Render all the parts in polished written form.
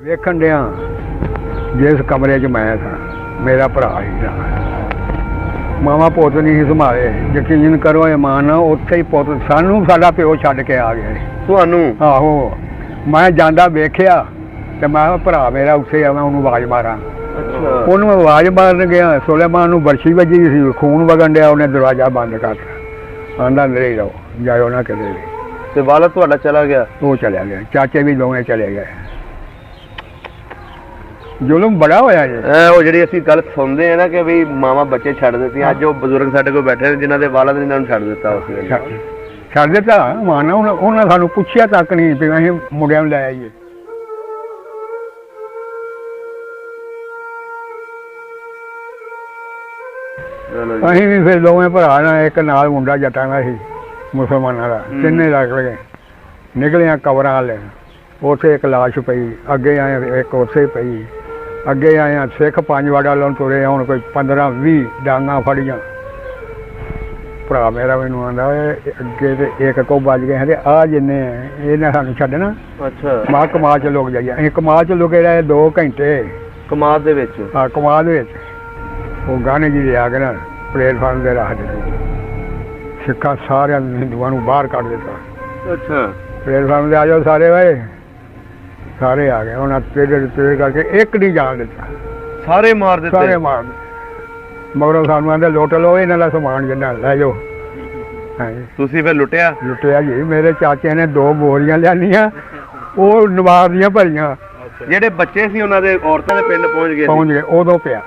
ਵੇਖਣ ਡਿਆ ਜਿਸ ਕਮਰੇ 'ਚ ਮੈਂ ਸਾਂ ਮੇਰਾ ਭਰਾ ਹੀ ਨਾਲ ਮਾਵਾਂ ਪੁੱਤ ਨਹੀਂ ਸੀ ਸੰਭਾਲੇ। ਯਕੀਨ ਕਰੋ ਇਮਾਨ ਨਾਲ ਉੱਥੇ ਹੀ ਪੁੱਤ ਸਾਨੂੰ ਸਾਡਾ ਪਿਓ ਛੱਡ ਕੇ ਆ ਗਿਆ ਤੁਹਾਨੂੰ। ਆਹੋ ਮੈਂ ਜਾਂਦਾ ਵੇਖਿਆ ਤੇ ਮੈਂ ਕਿਹਾ ਭਰਾ ਮੇਰਾ ਉੱਥੇ ਆ, ਮੈਂ ਉਹਨੂੰ ਆਵਾਜ਼ ਮਾਰਾਂ। ਉਹਨੂੰ ਆਵਾਜ਼ ਮਾਰਨ ਗਿਆ, ਸੁਲੇਮਾਨ ਨੂੰ ਬਰਛੀ ਵੱਜੀ ਸੀ, ਖੂਨ ਵਗਣ ਡਿਆ। ਉਹਨੇ ਦਰਵਾਜ਼ਾ ਬੰਦ ਕਰਤਾ, ਆਂਦਾ ਅੰਦਰ ਹੀ ਰਹੋ, ਜਾਇਓ ਨਾ ਕਿਤੇ ਵੀ। ਤੇ ਵਾਲਦ ਤੁਹਾਡਾ ਚਲਾ ਗਿਆ? ਉਹ ਚਲਿਆ ਗਿਆ, ਚਾਚੇ ਵੀ ਦੋਵੇਂ ਚਲੇ ਗਏ। ਜ਼ੁਲਮ ਬੜਾ ਹੋਇਆ ਜੀ। ਉਹ ਜਿਹੜੀ ਅਸੀਂ ਗੱਲ ਸੁਣਦੇ ਆ ਨਾ ਕਿ ਵੀ ਮਾਵਾਂ ਬੱਚੇ ਛੱਡ ਦਿੱਤੀਆਂ, ਅੱਜ ਉਹ ਬਜ਼ੁਰਗ ਸਾਡੇ ਕੋਲ ਬੈਠੇ ਨੇ ਜਿਨ੍ਹਾਂ ਦੇ ਵਾਲਦ ਨੇ ਇਹਨਾਂ ਨੂੰ ਛੱਡ ਦਿੱਤਾ। ਉਸ ਵੇਲੇ ਛੱਡ ਦਿੱਤਾ ਮਾਨਾ। ਉਹਨਾਂ ਸਾਨੂੰ ਪੁੱਛਿਆ ਤੱਕ ਨਹੀਂ ਵੀ ਅਸੀਂ ਮੁੰਡਿਆਂ ਨੂੰ ਲੈ ਆਈਏ। ਅਸੀਂ ਵੀ ਫਿਰ ਦੋਵੇਂ ਭਰਾ ਨਾਲ, ਇੱਕ ਨਾਲ ਮੁੰਡਾ ਜੱਟਾਂ ਦਾ ਸੀ ਮੁਸਲਮਾਨਾਂ ਦਾ, ਤਿੰਨੇ ਲੱਗ ਗਏ। ਨਿਕਲਿਆ ਕਬਰਾਂ ਵਾਲੇ, ਉੱਥੇ ਇੱਕ ਲਾਸ਼ ਪਈ, ਅੱਗੇ ਆਏ ਇੱਕ ਉੱਥੇ ਪਈ, ਅੱਗੇ ਆਏ ਸਿੱਖ ਪੰਜ ਵਾਰ ਵੱਲੋਂ ਤੁਰੇ ਹੁਣ ਕੋਈ 15-20 ਡਾਂਗਾਂ ਫੜੀਆਂ। ਭਰਾ ਮੇਰਾ ਮੈਨੂੰ ਆਂਦਾ ਅੱਗੇ ਤੇ ਇੱਕ ਕੋ ਵੱਜ ਗਏ ਤੇ ਆ ਜਿੰਨੇ ਇਹਨੇ ਸਾਨੂੰ ਛੱਡਣਾ। ਅੱਛਾ। ਮੈਂ ਕਮਾਲ ਚ ਲੁਕ ਜਾਈਏ। ਅਸੀਂ ਕਮਾਲ ਚ ਲੁਕੇ ਰਹੇ 2 ਘੰਟੇ। ਕਮਾਦ ਦੇ ਵਿੱਚ? ਹਾਂ ਕਮਾਲ ਦੇ ਵਿੱਚ। ਉਹ ਗਾਣੇ ਜੀ ਲਿਆ ਕੇ ਨਾ ਪਲੇਟਫਾਰਮ ਦੇ ਰੱਖ ਦਿੱਤੇ। ਸਿੱਖਾਂ ਸਾਰਿਆਂ ਹਿੰਦੂਆਂ ਨੂੰ ਬਾਹਰ ਕੱਢ ਦਿੱਤਾ। ਅੱਛਾ। ਪਲੇਟਫਾਰਮ ਤੇ ਆ ਜਾਓ ਸਾਰੇ ਵੇ, ਸਾਰੇ ਆ ਗਏ। ਉਹਨਾਂ ਤੇਰੇ ਕਰਕੇ ਇੱਕ ਨਹੀਂ ਜਾਣ ਦਿੱਤਾ, ਸਾਰੇ ਮਾਰ ਦਿੱਤੇ? ਸਾਰੇ ਮਾਰ ਦਿੱਤੇ। ਮਗਰੋਂ ਸਾਨੂੰ ਆਂਦੇ ਲੁੱਟ ਲਓ ਇਹਨਾਂ ਦਾ ਸਮਾਨ ਜਿੰਨਾ ਲੈ ਜਾਓ। ਹਾਂਜੀ। ਤੁਸੀਂ ਫਿਰ ਲੁੱਟਿਆ? ਲੁੱਟਿਆ ਜੀ। ਮੇਰੇ ਚਾਚੇ ਨੇ 2 ਬੋਰੀਆਂ ਲਿਆਂਦੀਆਂ, ਉਹ ਨਵਾਰ ਦੀਆਂ ਭਰੀਆਂ। ਜਿਹੜੇ ਬੱਚੇ ਸੀ ਉਹਨਾਂ ਦੇ ਔਰਤਾਂ ਦੇ ਪਿੰਡ ਪਹੁੰਚ ਗਏ? ਉਦੋਂ ਪਿਆ।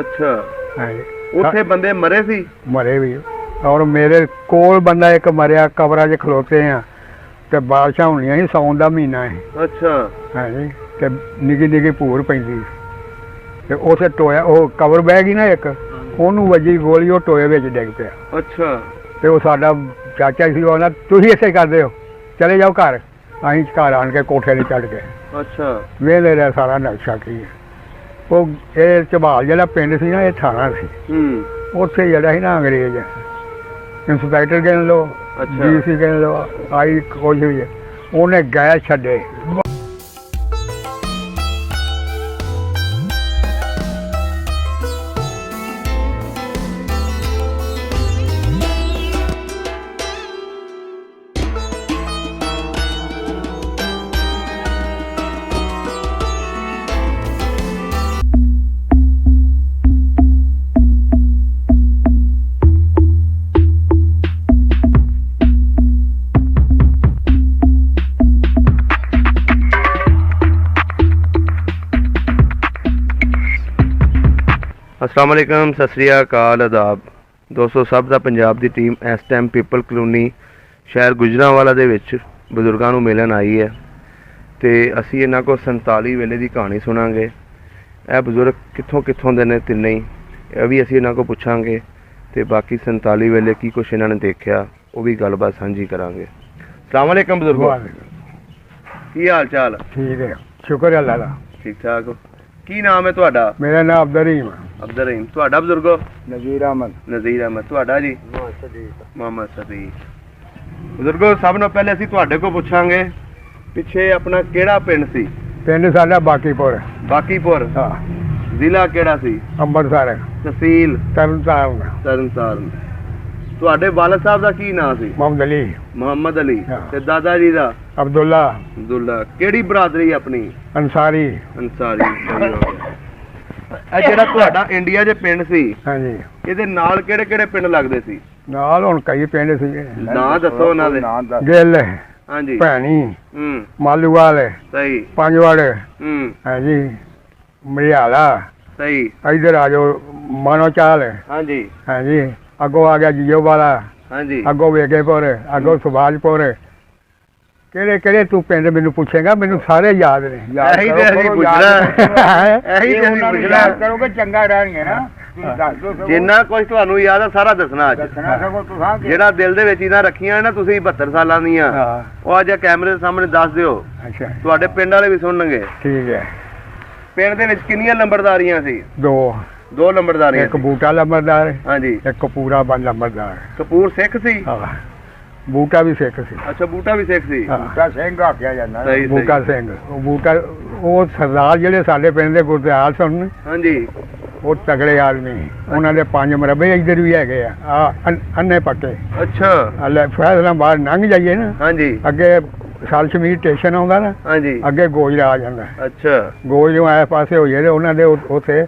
ਅੱਛਾ। ਹਾਂਜੀ। ਉੱਥੇ ਬੰਦੇ ਮਰੇ ਸੀ? ਮਰੇ ਵੀ। ਔਰ ਮੇਰੇ ਕੋਲ ਬੰਦਾ ਇੱਕ ਮਰਿਆ, ਕਬਰਾਂ 'ਚ ਖਲੋਤੇ ਆ ਤੇ ਬਾਰਿਸ਼ਾਂ ਹੋਣੀਆਂ ਸੀ, ਸਾਉਣ ਦਾ ਮਹੀਨਾ ਸੀ। ਅੱਛਾ। ਹਾਂਜੀ। ਤੇ ਨਿੱਕੀ ਭੂਰ ਪੈਂਦੀ ਤੇ ਉੱਥੇ ਟੋਇਆ, ਉਹ ਕਬਰ ਬਹਿ ਗਈ ਨਾ ਇੱਕ, ਉਹਨੂੰ ਵੱਜੀ ਗੋਲੀ, ਉਹ ਟੋਏ ਵਿੱਚ ਡਿੱਗ ਪਿਆ। ਅੱਛਾ। ਤੇ ਉਹ ਸਾਡਾ ਚਾਚਾ ਸੀ, ਉਹ ਨਾ ਤੁਸੀਂ ਇੱਥੇ ਕਰਦੇ ਹੋ, ਚਲੇ ਜਾਓ ਘਰ। ਅਸੀਂ ਘਰ ਆਣ ਕੇ ਕੋਠੇ 'ਤੇ ਚੜ੍ਹ ਗਏ। ਅੱਛਾ। ਵੇਲੇ ਰਿਹਾ ਸਾਰਾ ਨਕਸ਼ਾ ਕੀ। ਉਹ ਇਹ ਝਬਾਲ ਜਿਹੜਾ ਪਿੰਡ ਸੀ ਨਾ, ਇਹ ਥਾਣਾ ਸੀ। ਉੱਥੇ ਜਿਹੜਾ ਸੀ ਨਾ ਅੰਗਰੇਜ਼ ਇੰਸਪੈਕਟਰ ਕਹਿ ਲਓ, DC ਕਹਿ ਲਓ, ਆਈ ਕੁਝ ਵੀ, ਉਹਨੇ ਗੈਸ ਛੱਡੇ। अस्सलाम वालेकुम, सत श्री अकाल, आदाब दोस्तों। सब ਦਾ ਪੰਜਾਬ ਦੀ ਟੀਮ ਇਸ ਟਾਈਮ ਪੀਪਲ ਕਲੋਨੀ ਸ਼ਹਿਰ ਗੁਜਰਾਂਵਾਲਾ ਦੇ ਵਿੱਚ ਬਜ਼ੁਰਗਾਂ ਨੂੰ ਮਿਲਣ ਆਈ ਹੈ ਤੇ ਅਸੀਂ ਇਹਨਾਂ ਕੋਲ 47 ਵੇਲੇ ਦੀ ਕਹਾਣੀ ਸੁਣਾਂਗੇ। ਇਹ ਬਜ਼ੁਰਗ ਕਿੱਥੋਂ ਦੇ ਨੇ ਤਿੰਨੇ ਹੀ, ਇਹ ਵੀ ਅਸੀਂ ਇਹਨਾਂ ਕੋਲ ਪੁੱਛਾਂਗੇ ਤੇ ਬਾਕੀ 47 ਵੇਲੇ ਕੀ ਕੁਛ ਇਹਨਾਂ ਨੇ ਦੇਖਿਆ ਉਹ ਵੀ ਗੱਲਬਾਤ ਸਾਂਝੀ ਕਰਾਂਗੇ। अस्सलाम वालेकुम ਬਜ਼ੁਰਗੋ, ਕੀ ਹਾਲ ਚਾਲ? ਠੀਕ ਹੈ, ਸ਼ੁਕਰ ਹੈ ਅੱਲਾਹ ਦਾ। ਠੀਕ ਠਾਕ। ਕੀ ਨਾਮ ਹੈ ਤੁਹਾਡਾ? ਮੇਰਾ ਨਾਮ ਅਬਦੁਲ ਰਹੀਮ। ਅਬਦੁਲ ਰਹੀਮ। ਤੁਹਾਡਾ ਬਜ਼ੁਰਗੋ? ਨਜ਼ੀਰ ਅਹਿਮਦ। ਨਜ਼ੀਰ ਅਹਿਮਦ। ਤੁਹਾਡਾ ਜੀ? ਮੁਹੰਮਦ ਸਦੀਕ। ਬਜ਼ੁਰਗੋ, ਸਭ ਤੋਂ ਪਹਿਲੇ ਅਸੀਂ ਤੁਹਾਡੇ ਕੋਲ ਪੁੱਛਾਂਗੇ ਪਿੱਛੇ ਆਪਣਾ ਕਿਹੜਾ ਪਿੰਡ ਸੀ? ਪਿੰਡ ਸਾਡਾ ਬਾਕੀਪੁਰ। ਬਾਕੀਪੁਰ? ਹਾਂ। ਜ਼ਿਲ੍ਹਾ ਕਿਹੜਾ ਸੀ? ਅੰਮ੍ਰਿਤਸਰ। ਤਹਿਸੀਲ? ਤਰਨਤਾਰਨ। ਤਰਨਤਾਰਨ। ਤੁਹਾਡੇ ਵਾਲਦ ਸਾਹਿਬ ਦਾ ਕੀ ਨਾਮ ਸੀ? ਮੁਹੰਮਦ ਅਲੀ। ਮੁਹੰਮਦ ਅਲੀ। ਤੇ ਦਾਦਾ ਜੀ ਦਾ? ਅਬਦੁੱਲਾ। ਅਬਦੁੱਲਾ। ਕਿਹੜੀ ਬਰਾਦਰੀ ਆਪਣੀ? ਅੰਸਾਰੀ। ਅੰਸਾਰੀ। ਇਹ ਜਿਹੜਾ ਤੁਹਾਡਾ ਇੰਡੀਆ 'ਚ ਪਿੰਡ ਸੀ, ਹਾਂਜੀ, ਇਹਦੇ ਨਾਲ ਕਿਹੜੇ ਕਿਹੜੇ ਪਿੰਡ ਲੱਗਦੇ ਸੀ? ਨਾਲ ਹੁਣ ਕਈ ਪਿੰਡ ਸੀਗੇ। ਨਾਂ ਦੱਸੋ ਉਹਨਾਂ ਦੇ। ਗਿੱਲ। ਹਾਂਜੀ। ਭੈਣੀ। ਹੂੰ। ਮਾਲੂਵਾਲ। ਸਹੀ। ਪੰਜਵੜ। ਹੂੰ। ਹਾਂਜੀ। ਮਰਿਆਲਾ। ਸਹੀ। ਇੱਧਰ ਆ ਜਾਓ, ਮਾਨੋਚਾਲ। ਹਾਂਜੀ। ਹਾਂਜੀ। ਅੱਗੋਂ ਆ ਗਿਆ ਜੀਓ ਵਾਲਾ। ਹਾਂਜੀ। ਅੱਗੋਂ ਵੇਗੇਪੁਰ, ਅੱਗੋਂ ਸੁਭਾਜਪੁਰ। ਕਿਹੜੇ ਕਿਹੜੇ ਤੂੰ ਪਿੰਡ ਮੈਨੂੰ ਪੁੱਛੇਗਾ, ਮੈਨੂੰ ਸਾਰੇ ਯਾਦ ਨੇ। ਇਹੀ ਤੇ ਅਸੀਂ ਪੁੱਛਣਾ ਕਰੋਗੇ ਚੰਗਾ ਰਹਿਣਗੇ ਨਾ। ਜਿੰਨਾ ਕੁਝ ਤੁਹਾਨੂੰ ਯਾਦ ਆ ਸਾਰਾ ਦੱਸਣਾ ਅੱਜ। ਜਿਹੜਾ ਦਿਲ ਦੇ ਵਿੱਚ ਇਹਨਾਂ ਰੱਖੀਆਂ ਨਾ ਤੁਸੀਂ 72 ਸਾਲਾਂ ਦੀਆਂ, ਉਹ ਅੱਜ ਕੈਮਰੇ ਦੇ ਸਾਹਮਣੇ ਦੱਸ ਦਿਓ। ਅੱਛਾ। ਤੁਹਾਡੇ ਪਿੰਡ ਵਾਲੇ ਵੀ ਸੁਣਨਗੇ। ਠੀਕ ਹੈ। ਪਿੰਡ ਦੇ ਵਿੱਚ ਕਿੰਨੀਆਂ ਲੰਬੜਦਾਰੀਆਂ ਸੀ? 2 ਲੰਬੜਦਾਰੀਆਂ। ਇੱਕ ਬੂਟਾ ਲੰਬੜਦਾਰ। ਹਾਂਜੀ। ਇੱਕ ਕਪੂਰਾ ਬੰਦ ਲੰਬੜਦਾਰ। ਕਪੂਰ ਸਿੱਖ ਸੀ? ਹਾਂ। ਬੂਟਾ ਵੀ ਸਿੱਖ ਸੀ। ਅੱਛਾ ਬੂਟਾ ਵੀ ਸਿੱਖ ਸੀ। ਹਾਂ, ਬੂਟਾ ਸਿੰਘ ਆਖਿਆ ਜਾਂਦਾ। ਸਹੀ ਬੂਟਾ ਸਿੰਘ। ਉਹ ਬੂਟਾ, ਉਹ ਸਰਦਾਰ ਜਿਹੜੇ ਸਾਡੇ ਪਿੰਡ ਦੇ ਗੁਰਦਿਆਲ ਸਨ, ਹਾਂਜੀ ਉਹ ਤਗੜੇ ਆਦਮੀ ਸੀ। ਉਹਨਾਂ ਦੇ 5 ਮਰਬੇ ਇੱਧਰ ਵੀ ਹੈਗੇ ਆ ਅੰਨੇ ਪੱਕੇ। ਅੱਛਾ ਲੈ ਫੈਸਲਾਬਾਦ ਲੰਘ ਜਾਈਏ ਨਾ, ਹਾਂਜੀ ਅੱਗੇ ਸਾਲਸ਼ਮੀਰ ਸਟੇਸ਼ਨ ਆਉਂਦਾ ਨਾ, ਹਾਂਜੀ ਅੱਗੇ ਗੋਜਰਾ ਆ ਜਾਂਦਾ। ਅੱਛਾ ਗੋਜ ਨੂੰ ਆਏ ਪਾਸੇ ਹੋਈਏ ਤੇ ਉਹਨਾਂ ਦੇ ਉੱਥੇ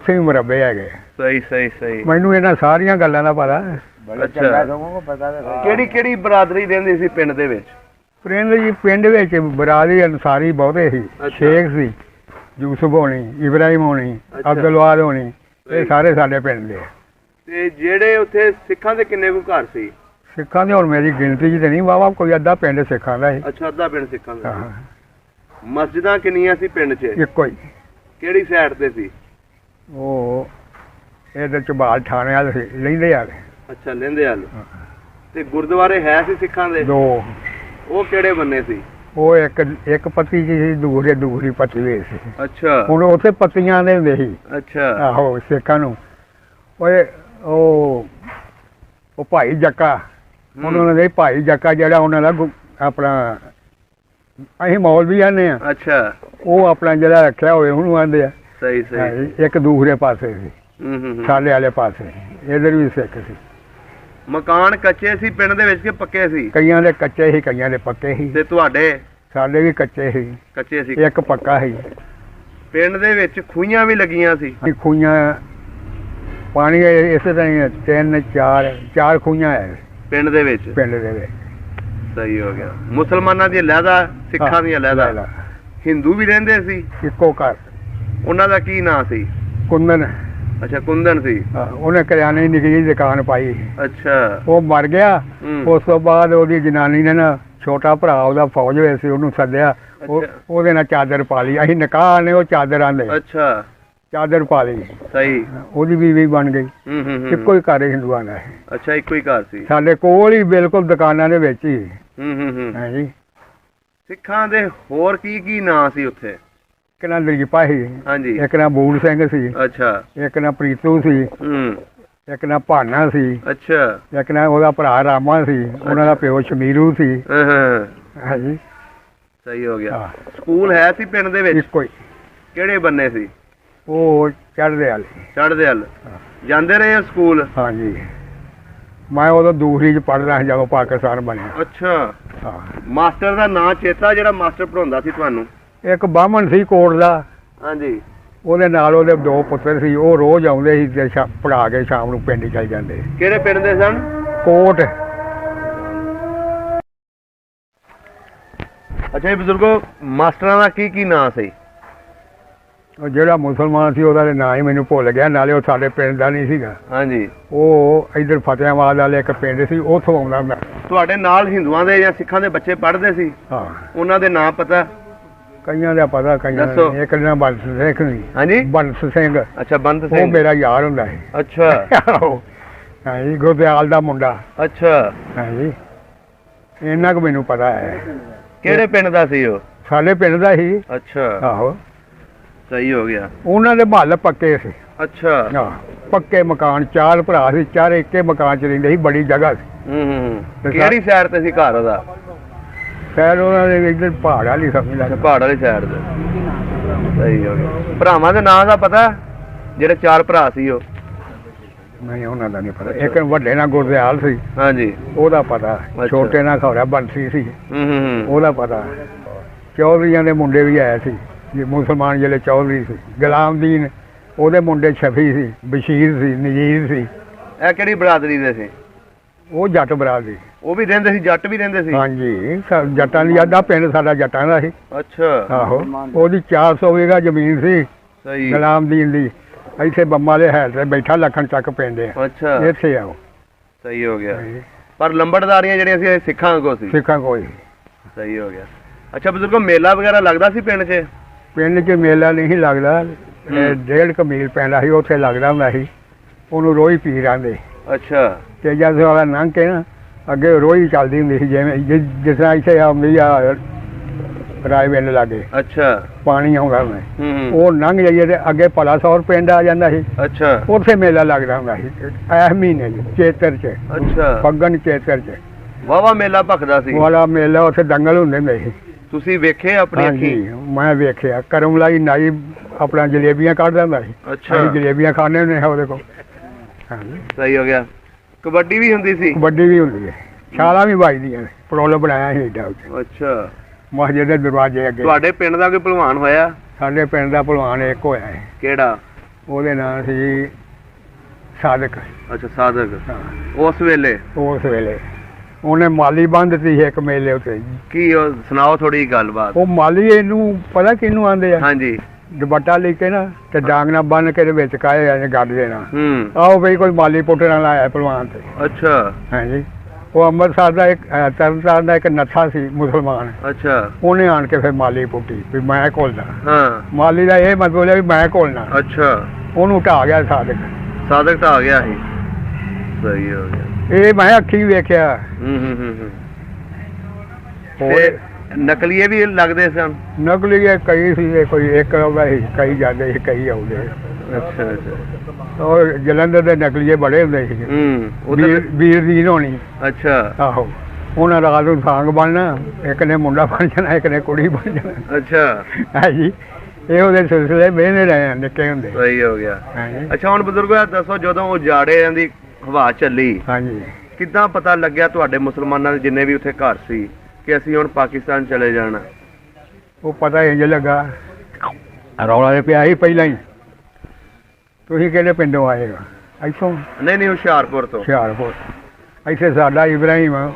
ਵੀ ਮਰਬੇ ਹੈਗੇ। ਸਹੀ ਸਹੀ ਸਹੀ। ਮੈਨੂੰ ਇਹਨਾਂ ਸਾਰੀਆਂ ਗੱਲਾਂ ਦਾ ਪਤਾ। ਬੜਾ ਅੱਛਾ। ਚੰਗਾ ਸਗੋਂ ਪਤਾ ਤਾਂ ਕਿਹੜੀ ਕਿਹੜੀ ਬਰਾਦਰੀ ਰਹਿੰਦੀ ਸੀ ਪਿੰਡ ਦੇ ਵਿੱਚ? ਪਿੰਡ ਵਿੱਚ ਬਰਾਦਰੀ ਅਨਸਾਰੀ ਬਹੁਤੇ ਸੀ। ਅੱਛਾ। ਸ਼ੇਖ ਸੀ, ਯੂਸਫ ਹੋਣੀ, ਇਬਰਾਹਿਮ ਹੋਣੀ, ਅੱਛਾ। ਅਬਦੁਲਵਾਦ ਹੋਣੀ, ਸਹੀ। ਇਹ ਸਾਰੇ ਸਾਡੇ ਪਿੰਡ ਦੇ ਆ। ਤੇ ਜਿਹੜੇ ਉੱਥੇ ਸਿੱਖਾਂ ਦੇ ਕਿੰਨੇ ਕੁ ਘਰ ਸੀ? ਸਿੱਖਾਂ ਦੇ ਹੁਣ ਮੇਰੀ ਗਿਣਤੀ 'ਚ ਤੇ ਨਹੀਂ, ਵਾਵਾ ਕੋਈ ਅੱਧਾ ਪਿੰਡ ਸਿੱਖਾਂ ਦਾ ਸੀ। ਅੱਛਾ ਅੱਧਾ ਪਿੰਡ ਸਿੱਖਾਂ ਦਾ ਹਾਂ, ਸੀ। ਮਸਜਿਦਾਂ ਕਿੰਨੀਆਂ ਸੀ ਪਿੰਡ 'ਚ? ਇੱਕੋ ਹੀ। ਕਿਹੜੀ ਸਾਈਡ ਤੇ ਸੀ? ਉਹ ਇਹਦੇ ਚਬਾਲ ਥਾਣੇ ਵਾਲੇ ਸੀ, ਲੈਂਦੇ ਵਾਲੇ ਅੱਛਾ ਲਹਿੰਦੇ ਵਾਲ। ਤੇ ਗੁਰਦੁਆਰੇ ਹੈ ਸੀ ਸਿੱਖਾਂ ਦੇ? 2। ਉਹ ਕਿਹੜੇ ਬੰਨੇ ਸੀ? ਉਹ ਇੱਕ ਪੱਤੀ 'ਚ ਸੀ, ਦੂਸਰੀ ਪੱਤੀ ਵਿੱਚ ਸੀ। ਅੱਛਾ ਹੁਣ ਉੱਥੇ ਪੱਤੀਆਂ ਦੇ ਹੁੰਦੇ ਸੀ। ਅੱਛਾ ਆਹੋ ਸਿੱਖਾਂ ਨੂੰ। ਓਏ ਉਹ ਭਾਈ ਜੱਕਾ, ਉਹਨਾਂ ਦੇ ਭਾਈ ਜੱਕਾ ਜਿਹੜਾ ਉਹਨਾਂ ਦਾ ਆਪਣਾ, ਅਸੀਂ ਮੌਲਵੀ ਆਨੇ ਆ, ਅੱਛਾ ਉਹ ਆਪਣਾ ਜਿਹੜਾ ਰੱਖਿਆ ਹੋਵੇ ਉਹਨੂੰ ਆਂਦੇ ਆ। ਸਹੀ ਸਹੀ। ਇੱਕ ਦੂਸਰੇ ਪਾਸੇ ਸੀ, ਹੂੰ। ਸਾਡੇ ਵਾਲੇ ਪਾਸੇ ਇਧਰ ਵੀ ਸਿੱਖ ਸੀ। ਮਕਾਨ ਕੱਚੇ ਸੀ ਪਿੰਡ ਦੇ ਵਿੱਚ ਕਿ ਪੱਕੇ ਸੀ? ਕਈਆਂ ਦੇ ਕੱਚੇ ਸੀ, ਕਈਆਂ ਦੇ ਪੱਕੇ ਸੀ। ਤੇ ਤੁਹਾਡੇ? ਸਾਡੇ ਵੀ ਕੱਚੇ ਸੀ, ਕੱਚੇ ਸੀ। ਇੱਕ ਪੱਕਾ ਸੀ। ਪਿੰਡ ਦੇ ਵਿੱਚ ਖੂਹੀਆਂ ਵੀ ਲੱਗੀਆਂ ਸੀ? ਖੂਹੀਆਂ ਪਾਣੀ ਇਸੇ ਤਰ੍ਹਾਂ ਹੀ 3 4 ਖੂਹੀਆਂ ਹੈ ਪਿੰਡ ਦੇ ਵਿੱਚ? ਪਿੰਡ ਦੇ ਵਿੱਚ। ਸਹੀ ਹੋ ਗਿਆ। ਮੁਸਲਮਾਨਾਂ ਦੀ ਲਹਿਦਾ, ਸਿੱਖਾਂ ਦੀਆਂ ਲਹਿਦਾ। ਹਿੰਦੂ ਵੀ ਰਹਿੰਦੇ ਸੀ ਇੱਕੋ ਘਰ। ਉਹਨਾਂ ਦਾ ਕੀ ਨਾਂ ਸੀ? ਕੁੰਦਨ। ਅੱਛਾ ਕੁੰਦਨ ਸੀ। ਉਹਨੇ ਕਰਿਆਨੇ ਦੀ ਨਿੱਕੀ ਜਿਹੀ ਦੁਕਾਨ ਪਾਈ। ਅੱਛਾ ਉਹ ਮਰ ਗਿਆ। ਹੂੰ। ਉਸ ਤੋਂ ਬਾਅਦ ਉਹਦੀ ਜਨਾਨੀ ਨੇ ਨਾ, ਛੋਟਾ ਭਰਾ ਉਹਦਾ ਫੌਜ ਵਿੱਚ ਸੀ, ਉਹਨੂੰ ਸੱਦਿਆ। ਉਹਦੇ ਨਾਲ ਚਾਦਰ ਪਾ ਲਈ। ਅਸੀਂ ਨਿਕਾਹ ਨੇ ਉਹ ਚਾਦਰ ਆਂਦੇ, ਅੱਛਾ ਚਾਦਰ ਪਾ ਲਈ। ਸਹੀ। ਉਹਦੀ ਬੀਵੀ ਬਣ ਗਈ। ਹੂੰ। ਇੱਕੋ ਹੀ ਘਰ ਹਿੰਦੂਆਂ ਦਾ ਹੈ। ਅੱਛਾ ਇੱਕੋ ਹੀ ਘਰ ਸੀ। ਸਾਡੇ ਕੋਲ ਹੀ ਬਿਲਕੁਲ ਦੁਕਾਨਾਂ ਦੇ ਵਿੱਚ ਹੀ। ਹੂੰ। ਹਾਂਜੀ। ਸਿੱਖਾਂ ਦੇ ਹੋਰ ਕੀ ਨਾਂ ਸੀ ਉੱਥੇ? ਇੱਕ ਨਾ ਦਲੀਪਾ ਸੀ, ਹਾਂਜੀ। ਇੱਕ ਨਾ ਬੂੜ ਸਿੰਘ ਸੀ, ਅੱਛਾ ਇੱਕ ਨਾ ਪ੍ਰੀਤੂ ਸੀ, ਹੂੰ। ਇੱਕ ਨਾ ਭਾਨਾ ਸੀ, ਅੱਛਾ ਇੱਕ ਨਾ ਉਹਦਾ ਭਰਾ ਰਾਮਾ ਸੀ, ਉਹਨਾਂ ਦਾ ਪਿਓ ਸ਼ਮੀਰੂ ਸੀ। ਹਾਂ। ਹਾਂਜੀ। ਸਹੀ ਹੋ ਗਿਆ। ਹਾਂ। ਸਕੂਲ ਹੈ ਸੀ ਪਿੰਡ ਦੇ ਵਿੱਚ? ਇੱਕੋ ਹੀ। ਕਿਹੜੇ ਬੰਨੇ ਸੀ? ਉਹ ਚੜ੍ਹਦੇ ਵਾਲੇ। ਚੜ੍ਹਦੇ ਵੱਲ ਜਾਂਦੇ ਰਹੇ ਆ ਸਕੂਲ? ਹਾਂਜੀ। ਮੈਂ ਉਦੋਂ ਦੂਸਰੀ 'ਚ ਪੜ੍ਹਦਾ ਸੀ ਜਦੋਂ ਪਾਕਿਸਤਾਨ ਬਣਿਆ। ਅੱਛਾ। ਹਾਂ। ਮਾਸਟਰ ਦਾ ਨਾਂ ਚੇਤਾ ਜਿਹੜਾ ਮਾਸਟਰ ਪੜਾਉਂਦਾ ਸੀ ਤੁਹਾਨੂੰ? ਇੱਕ ਬਾਹਮਣ ਸੀ ਕੋਟ ਦਾ, ਹਾਂਜੀ। ਉਹਦੇ ਨਾਲ ਉਹਦੇ 2 ਪੁੱਤਰ ਸੀ। ਉਹ ਰੋਜ਼ ਆਉਂਦੇ ਸੀ ਤੇ ਪੜ੍ਹਾ ਕੇ ਸ਼ਾਮ ਨੂੰ ਪਿੰਡ ਚਲ ਜਾਂਦੇ। ਕਿਹੜੇ ਪਿੰਡ ਦੇ ਸਨ? ਕੋਟ। ਅੱਛਾ ਜੀ ਬਜ਼ੁਰਗੋ, ਮਾਸਟਰਾਂ ਦਾ ਕੀ ਨਾਂ ਸੀ? ਉਹ ਜਿਹੜਾ ਮੁਸਲਮਾਨ ਸੀ ਉਹਦਾ ਨਾਂ ਹੀ ਮੈਨੂੰ ਭੁੱਲ ਗਿਆ, ਨਾਲੇ ਉਹ ਸਾਡੇ ਪਿੰਡ ਦਾ ਨਹੀਂ ਸੀਗਾ। ਹਾਂਜੀ। ਉਹ ਇੱਧਰ ਫਤਿਆਬਾਦ ਵਾਲੇ ਇੱਕ ਪਿੰਡ ਸੀ, ਉੱਥੋਂ ਆਉਂਦਾ ਹੁੰਦਾ। ਤੁਹਾਡੇ ਨਾਲ ਹਿੰਦੂਆਂ ਦੇ ਜਾਂ ਸਿੱਖਾਂ ਦੇ ਬੱਚੇ ਪੜ੍ਹਦੇ ਸੀ? ਹਾਂ। ਉਹਨਾਂ ਦੇ ਨਾਂ ਪਤਾ? ਕਈਆਂ ਦਾ ਪਤਾ, ਕਈਆਂ ਦਾ ਦੱਸੋ। ਨਹੀਂ। ਇੱਕ ਦਾ ਬੰਸ ਸਿੰਘ ਸੀ। ਹਾਂਜੀ। ਬੰਸ ਸਿੰਘ। ਅੱਛਾ ਬੰਦ ਉਹ ਸਿੰਘ। ਮੇਰਾ ਯਾਰ ਹੁੰਦਾ ਸੀ। ਅੱਛਾ ਹਾਂਜੀ। ਗੁਰਦਿਆਲ ਦਾ ਮੁੰਡਾ। ਅੱਛਾ। ਹਾਂਜੀ। ਇੰਨਾ ਕੁ ਮੈਨੂੰ ਪਤਾ ਹੈ। ਕਿਹੜੇ ਪਿੰਡ ਦਾ ਸੀ ਉਹ? ਸਾਡੇ ਪਿੰਡ ਦਾ ਸੀ। ਅੱਛਾ ਆਹੋ। ਸਹੀ ਹੋ ਗਿਆ। ਉਹਨਾਂ ਦੇ ਮਹੱਲ ਪੱਕੇ ਸੀ। ਅੱਛਾ। ਹਾਂ, ਪੱਕੇ ਮਕਾਨ। 4 ਭਰਾ ਸੀ, ਚਾਰੇ ਇੱਕੇ ਮਕਾਨ 'ਚ ਰਹਿੰਦੇ ਸੀ। ਬੜੀ ਜਗ੍ਹਾ ਸੀ। ਹੂੰ। ਕਿਹੜੀ ਸਾਈਡ ਤੇ ਸੀ ਘਰ ਉਹਦਾ? ਸ਼ਾਇਦ ਉਹਨਾਂ ਦੇ ਇੱਧਰ ਪਹਾੜ ਵਾਲੀ ਸਮਝ ਲੱਗ। ਪਹਾੜ ਵਾਲੀ ਸਾਈਡ ਤੇ। ਸਹੀ ਹੋ ਗਿਆ। ਭਰਾਵਾਂ ਦੇ ਨਾਂ ਦਾ ਪਤਾ? ਜਿਹੜੇ 4 ਭਰਾ ਸੀ ਉਹ? ਨਹੀਂ, ਉਹਨਾਂ ਦਾ ਨਹੀਂ ਪਤਾ। ਇੱਕ ਵੱਡੇ ਨਾਲ ਗੁਰਦਿਆਲ ਸੀ, ਹਾਂਜੀ। ਉਹਦਾ ਪਤਾ। ਅੱਛਾ। ਛੋਟੇ ਨਾਲ ਖੌਰਾ ਬੰਸੀ ਸੀ, ਹੂੰ। ਉਹਦਾ ਪਤਾ। ਚੌਧਰੀਆਂ ਦੇ ਮੁੰਡੇ ਵੀ ਆਏ ਸੀ, ਜੇ ਮੁਸਲਮਾਨ ਜਿਹੜੇ ਚੌਧਰੀ ਸੀ। ਗੁਲਾਮਦੀਨ, ਉਹਦੇ ਮੁੰਡੇ ਸ਼ਫੀ ਸੀ, ਬਸ਼ੀਰ ਸੀ, ਨਜੀਰ ਸੀ। ਇਹ ਕਿਹੜੀ ਬਰਾਦਰੀ ਦੇ ਸੀ? ਉਹ ਜੱਟ ਬਰਾਦਰੀ। ਉਹ ਵੀ ਰਹਿੰਦੇ ਸੀ? ਜੱਟ ਵੀ ਰਹਿੰਦੇ ਸੀ? ਹਾਂਜੀ। ਜੱਟਾਂ ਦੀ ਅੱਧਾ ਪਿੰਡ ਸਾਡਾ ਜੱਟਾਂ ਦਾ ਸੀ। ਅੱਛਾ। ਆਹੋ। ਉਹਦੀ 400 ਵੀਘਾ ਜ਼ਮੀਨ ਸੀ ਸਹੀ। ਗੁਲਾਮਦੀਨ ਦੀ। ਇੱਥੇ ਬੰਮਾ ਦੇ ਹੈਲ ਤੇ ਬੈਠਾ, ਲੱਖਣ ਚੱਕ ਪਿੰਡ ਆ। ਅੱਛਾ। ਇੱਥੇ ਆਓ। ਸਹੀ ਹੋ ਗਿਆ। ਪਰ ਲੰਬੜਦਾਰੀਆਂ ਜਿਹੜੀਆਂ ਸੀ ਇਹ ਸਿੱਖਾਂ ਕੋਲ ਸੀ? ਸਿੱਖਾਂ ਕੋਈ। ਸਹੀ ਹੋ ਗਿਆ। ਅੱਛਾ ਬਜ਼ੁਰਗੋ, ਮੇਲਾ ਵਗੈਰਾ ਲੱਗਦਾ ਸੀ ਪਿੰਡ 'ਚ? ਪਿੰਡ 'ਚ ਮੇਲਾ ਨਹੀਂ ਸੀ ਲੱਗਦਾ। 1.5 ਕੁ ਮੀਲ ਪੈਂਦਾ ਸੀ, ਉੱਥੇ ਲੱਗਦਾ ਹੁੰਦਾ ਸੀ। ਉਹਨੂੰ ਰੋਈ ਪੀਰ ਆਂਦੇ। ਅੱਛਾ। ਤੇ ਜਦ ਵਾਲਾ ਲੰਘ ਕੇ ਨਾ ਅੱਗੇ ਰੋਈ ਚੱਲਦੀ ਹੁੰਦੀ ਸੀ, ਜਿਵੇਂ ਜਿਸ ਤਰ੍ਹਾਂ ਇੱਥੇ ਆਉਂਦੀ ਆ ਰਾਏਵਿੰਡ ਲਾਗੇ ਅੱਛਾ। ਪਾਣੀ ਆਉਂਦਾ ਹੁੰਦਾ। ਹੂੰ। ਉਹ ਲੰਘ ਜਾਈਏ ਤੇ ਅੱਗੇ ਭਲਾਸੌਰ ਪਿੰਡ ਆ ਜਾਂਦਾ ਸੀ। ਅੱਛਾ। ਉੱਥੇ ਮੇਲਾ ਲੱਗਦਾ ਹੁੰਦਾ ਸੀ ਇਸ ਮਹੀਨੇ 'ਚ, ਚੇਤਰ 'ਚ। ਅੱਛਾ। ਫੱਗਣ ਚੇਤਰ 'ਚ। ਵਾਵਾ ਮੇਲਾ ਭਖਦਾ ਸੀ। ਵਾਲਾ ਮੇਲਾ ਉੱਥੇ ਦੰਗਲ ਹੁੰਦੇ ਸੀ। ਤੁਸੀਂ ਵੇਖੇ ਆਪਣੀ ਹਾਂਜੀ ਅੱਖੀਂ? ਮੈਂ ਵੇਖਿਆ। ਕਰਮ ਲਈ ਨਾਈ ਆਪਣਾ ਜਲੇਬੀਆਂ ਕੱਢ ਦਿੰਦਾ ਸੀ। ਅੱਛਾ। ਅਸੀਂ ਜਲੇਬੀਆਂ ਖਾਣੇ ਹੁੰਦੇ ਹਾਂ ਉਹਦੇ ਕੋਲ। ਹਾਂਜੀ ਸਹੀ ਹੋ ਗਿਆ। ਕਬੱਡੀ ਵੀ ਹੁੰਦੀ ਸੀ? ਕਬੱਡੀ ਵੀ ਹੁੰਦੀ ਹੈ, ਛਾਲਾਂ ਵੀ ਵੱਜਦੀਆਂ ਨੇ। ਪਰੋਲ ਬਣਾਇਆ ਸੀ ਏਡਾ ਉੱਚਾ ਅੱਛਾ। ਮਸਜਿਦ ਦੇ ਦਰਵਾਜ਼ੇ ਅੱਗੇ। ਤੁਹਾਡੇ ਪਿੰਡ ਦਾ ਕੋਈ ਭਲਵਾਨ ਹੋਇਆ? ਸਾਡੇ ਪਿੰਡ ਦਾ ਭਲਵਾਨ ਇੱਕ ਹੋਇਆ ਹੈ, ਕਿਹੜਾ? ਉਹਦੇ ਨਾਂ ਸੀ ਸਾਦਕ। ਅੱਛਾ ਸਾਧਕ। ਹਾਂ, ਉਸ ਵੇਲੇ ਉਸ ਵੇਲੇ ਉਹਨੇ ਮਾਲੀ ਬੰਨ੍ਹ ਦਿੱਤੀ ਸੀ ਇੱਕ ਮੇਲੇ ਉੱਤੇ। ਕੀ ਉਹ ਸੁਣਾਓ ਥੋੜੀ ਗੱਲਬਾਤ। ਉਹ ਮਾਲੀ ਇਹਨੂੰ ਪਤਾ ਕਿਹਨੂੰ ਆਂਦੇ ਆ? ਹਾਂਜੀ। ਦੁਪੱਟਾ ਲੈ ਕੇ ਨਾ ਤੇ ਡਾਂਗ ਨਾਲ ਬੰਨ ਕੇ ਦੇ ਵਿੱਚ ਕਾਏ ਆ ਗੱਡ ਦੇਣਾ। ਆਓ ਬਈ ਕੋਈ ਮਾਲੀ ਪੁੱਟਣ ਵਾਲਾ ਆਇਆ ਭਲਵਾਨ ਤੇ। ਅੱਛਾ। ਹਾਂਜੀ। ਉਹ ਅੰਮ੍ਰਿਤਸਰ ਦਾ ਇੱਕ ਤਰਨਤਾਰਨ ਦਾ ਇੱਕ ਨੱਥਾ ਸੀ ਮੁਸਲਮਾਨ। ਅੱਛਾ। ਉਹਨੇ ਆਣ ਕੇ ਫਿਰ ਮਾਲੀ ਪੁੱਟੀ ਵੀ ਮੈਂ ਘੋਲਦਾ। ਹਾਂ। ਮਾਲੀ ਦਾ ਇਹ ਮਤਲਬ ਹੈ ਵੀ ਮੈਂ ਘੋਲਣਾ। ਅੱਛਾ। ਉਹਨੂੰ ਢਾਹ ਗਿਆ ਸਾਦਕ। ਸਾਧਕ ਤਾਂ ਆ ਗਿਆ ਸੀ। ਸਹੀ ਹੋ ਗਿਆ। ਇਹ ਮੈਂ ਅੱਖੀਂ ਵੇਖਿਆ। ਹੂੰ। ਹੋਰ ਤੇ ਨਕਲੀਏ ਵੀ ਲੱਗਦੇ ਸਨ? ਨਕਲੀ ਕਈ ਸੀ, ਕੋਈ ਇੱਕ ਆਉਂਦਾ ਸੀ, ਕਈ ਜਾਂਦੇ ਸੀ, ਕਈ ਆਉਂਦੇ। ਅੱਛਾ ਅੱਛਾ। ਉਹ ਜਲੰਧਰ ਦੇ ਨਕਲੀਏ ਬੜੇ ਹੁੰਦੇ ਸੀ। ਉਧਰ। ਵੀਰ ਦੀ ਹੋਣੀ। ਅੱਛਾ। ਆਹੋ। ਉਹਨਾਂ ਰਾਤ ਨੂੰ ਸਾਂਗ ਬਣਨਾ, ਇੱਕ ਨੇ ਮੁੰਡਾ ਬਣ ਜਾਣਾ, ਇੱਕ ਨੇ ਕੁੜੀ ਬਣ ਜਾਣਾ। ਅੱਛਾ। ਹਾਂਜੀ। ਇਹ ਉਹਦੇ ਸਿਲਸਿਲੇ ਵੇਹਦੇ ਰਹੇ ਆ ਨਿੱਕੇ ਹੁੰਦੇ। ਸਹੀ ਹੋ ਗਿਆ। ਹਾਂਜੀ। ਅੱਛਾ ਹੁਣ ਬਜ਼ੁਰਗੋ ਇਹ ਦੱਸੋ, ਜਦੋਂ ਉਹ ਜਾੜਿਆਂ ਦੀ ਹਵਾ ਚੱਲੀ, ਹਾਂਜੀ। ਕਿੱਦਾਂ ਪਤਾ ਲੱਗਿਆ ਤੁਹਾਡੇ ਮੁਸਲਮਾਨਾਂ ਦੇ ਜਿੰਨੇ ਵੀ ਉੱਥੇ ਘਰ ਸੀ ਕਿ ਅਸੀਂ ਹੁਣ ਪਾਕਿਸਤਾਨ ਚਲੇ ਜਾਣਾ? ਉਹ ਪਤਾ ਇੰਜ ਲੱਗਾ, ਰੌਲਾ ਜਿਹਾ ਪਿਆ ਸੀ ਪਹਿਲਾਂ ਹੀ। ਤੁਸੀਂ ਕਿਹੜੇ ਪਿੰਡੋਂ ਆਏਗਾ? ਇੱਥੋਂ? ਨਹੀਂ ਹੁਸ਼ਿਆਰਪੁਰ ਤੋਂ। ਹੁਸ਼ਿਆਰਪੁਰ। ਇੱਥੇ ਸਾਡਾ ਇਬਰਾਹਿਮ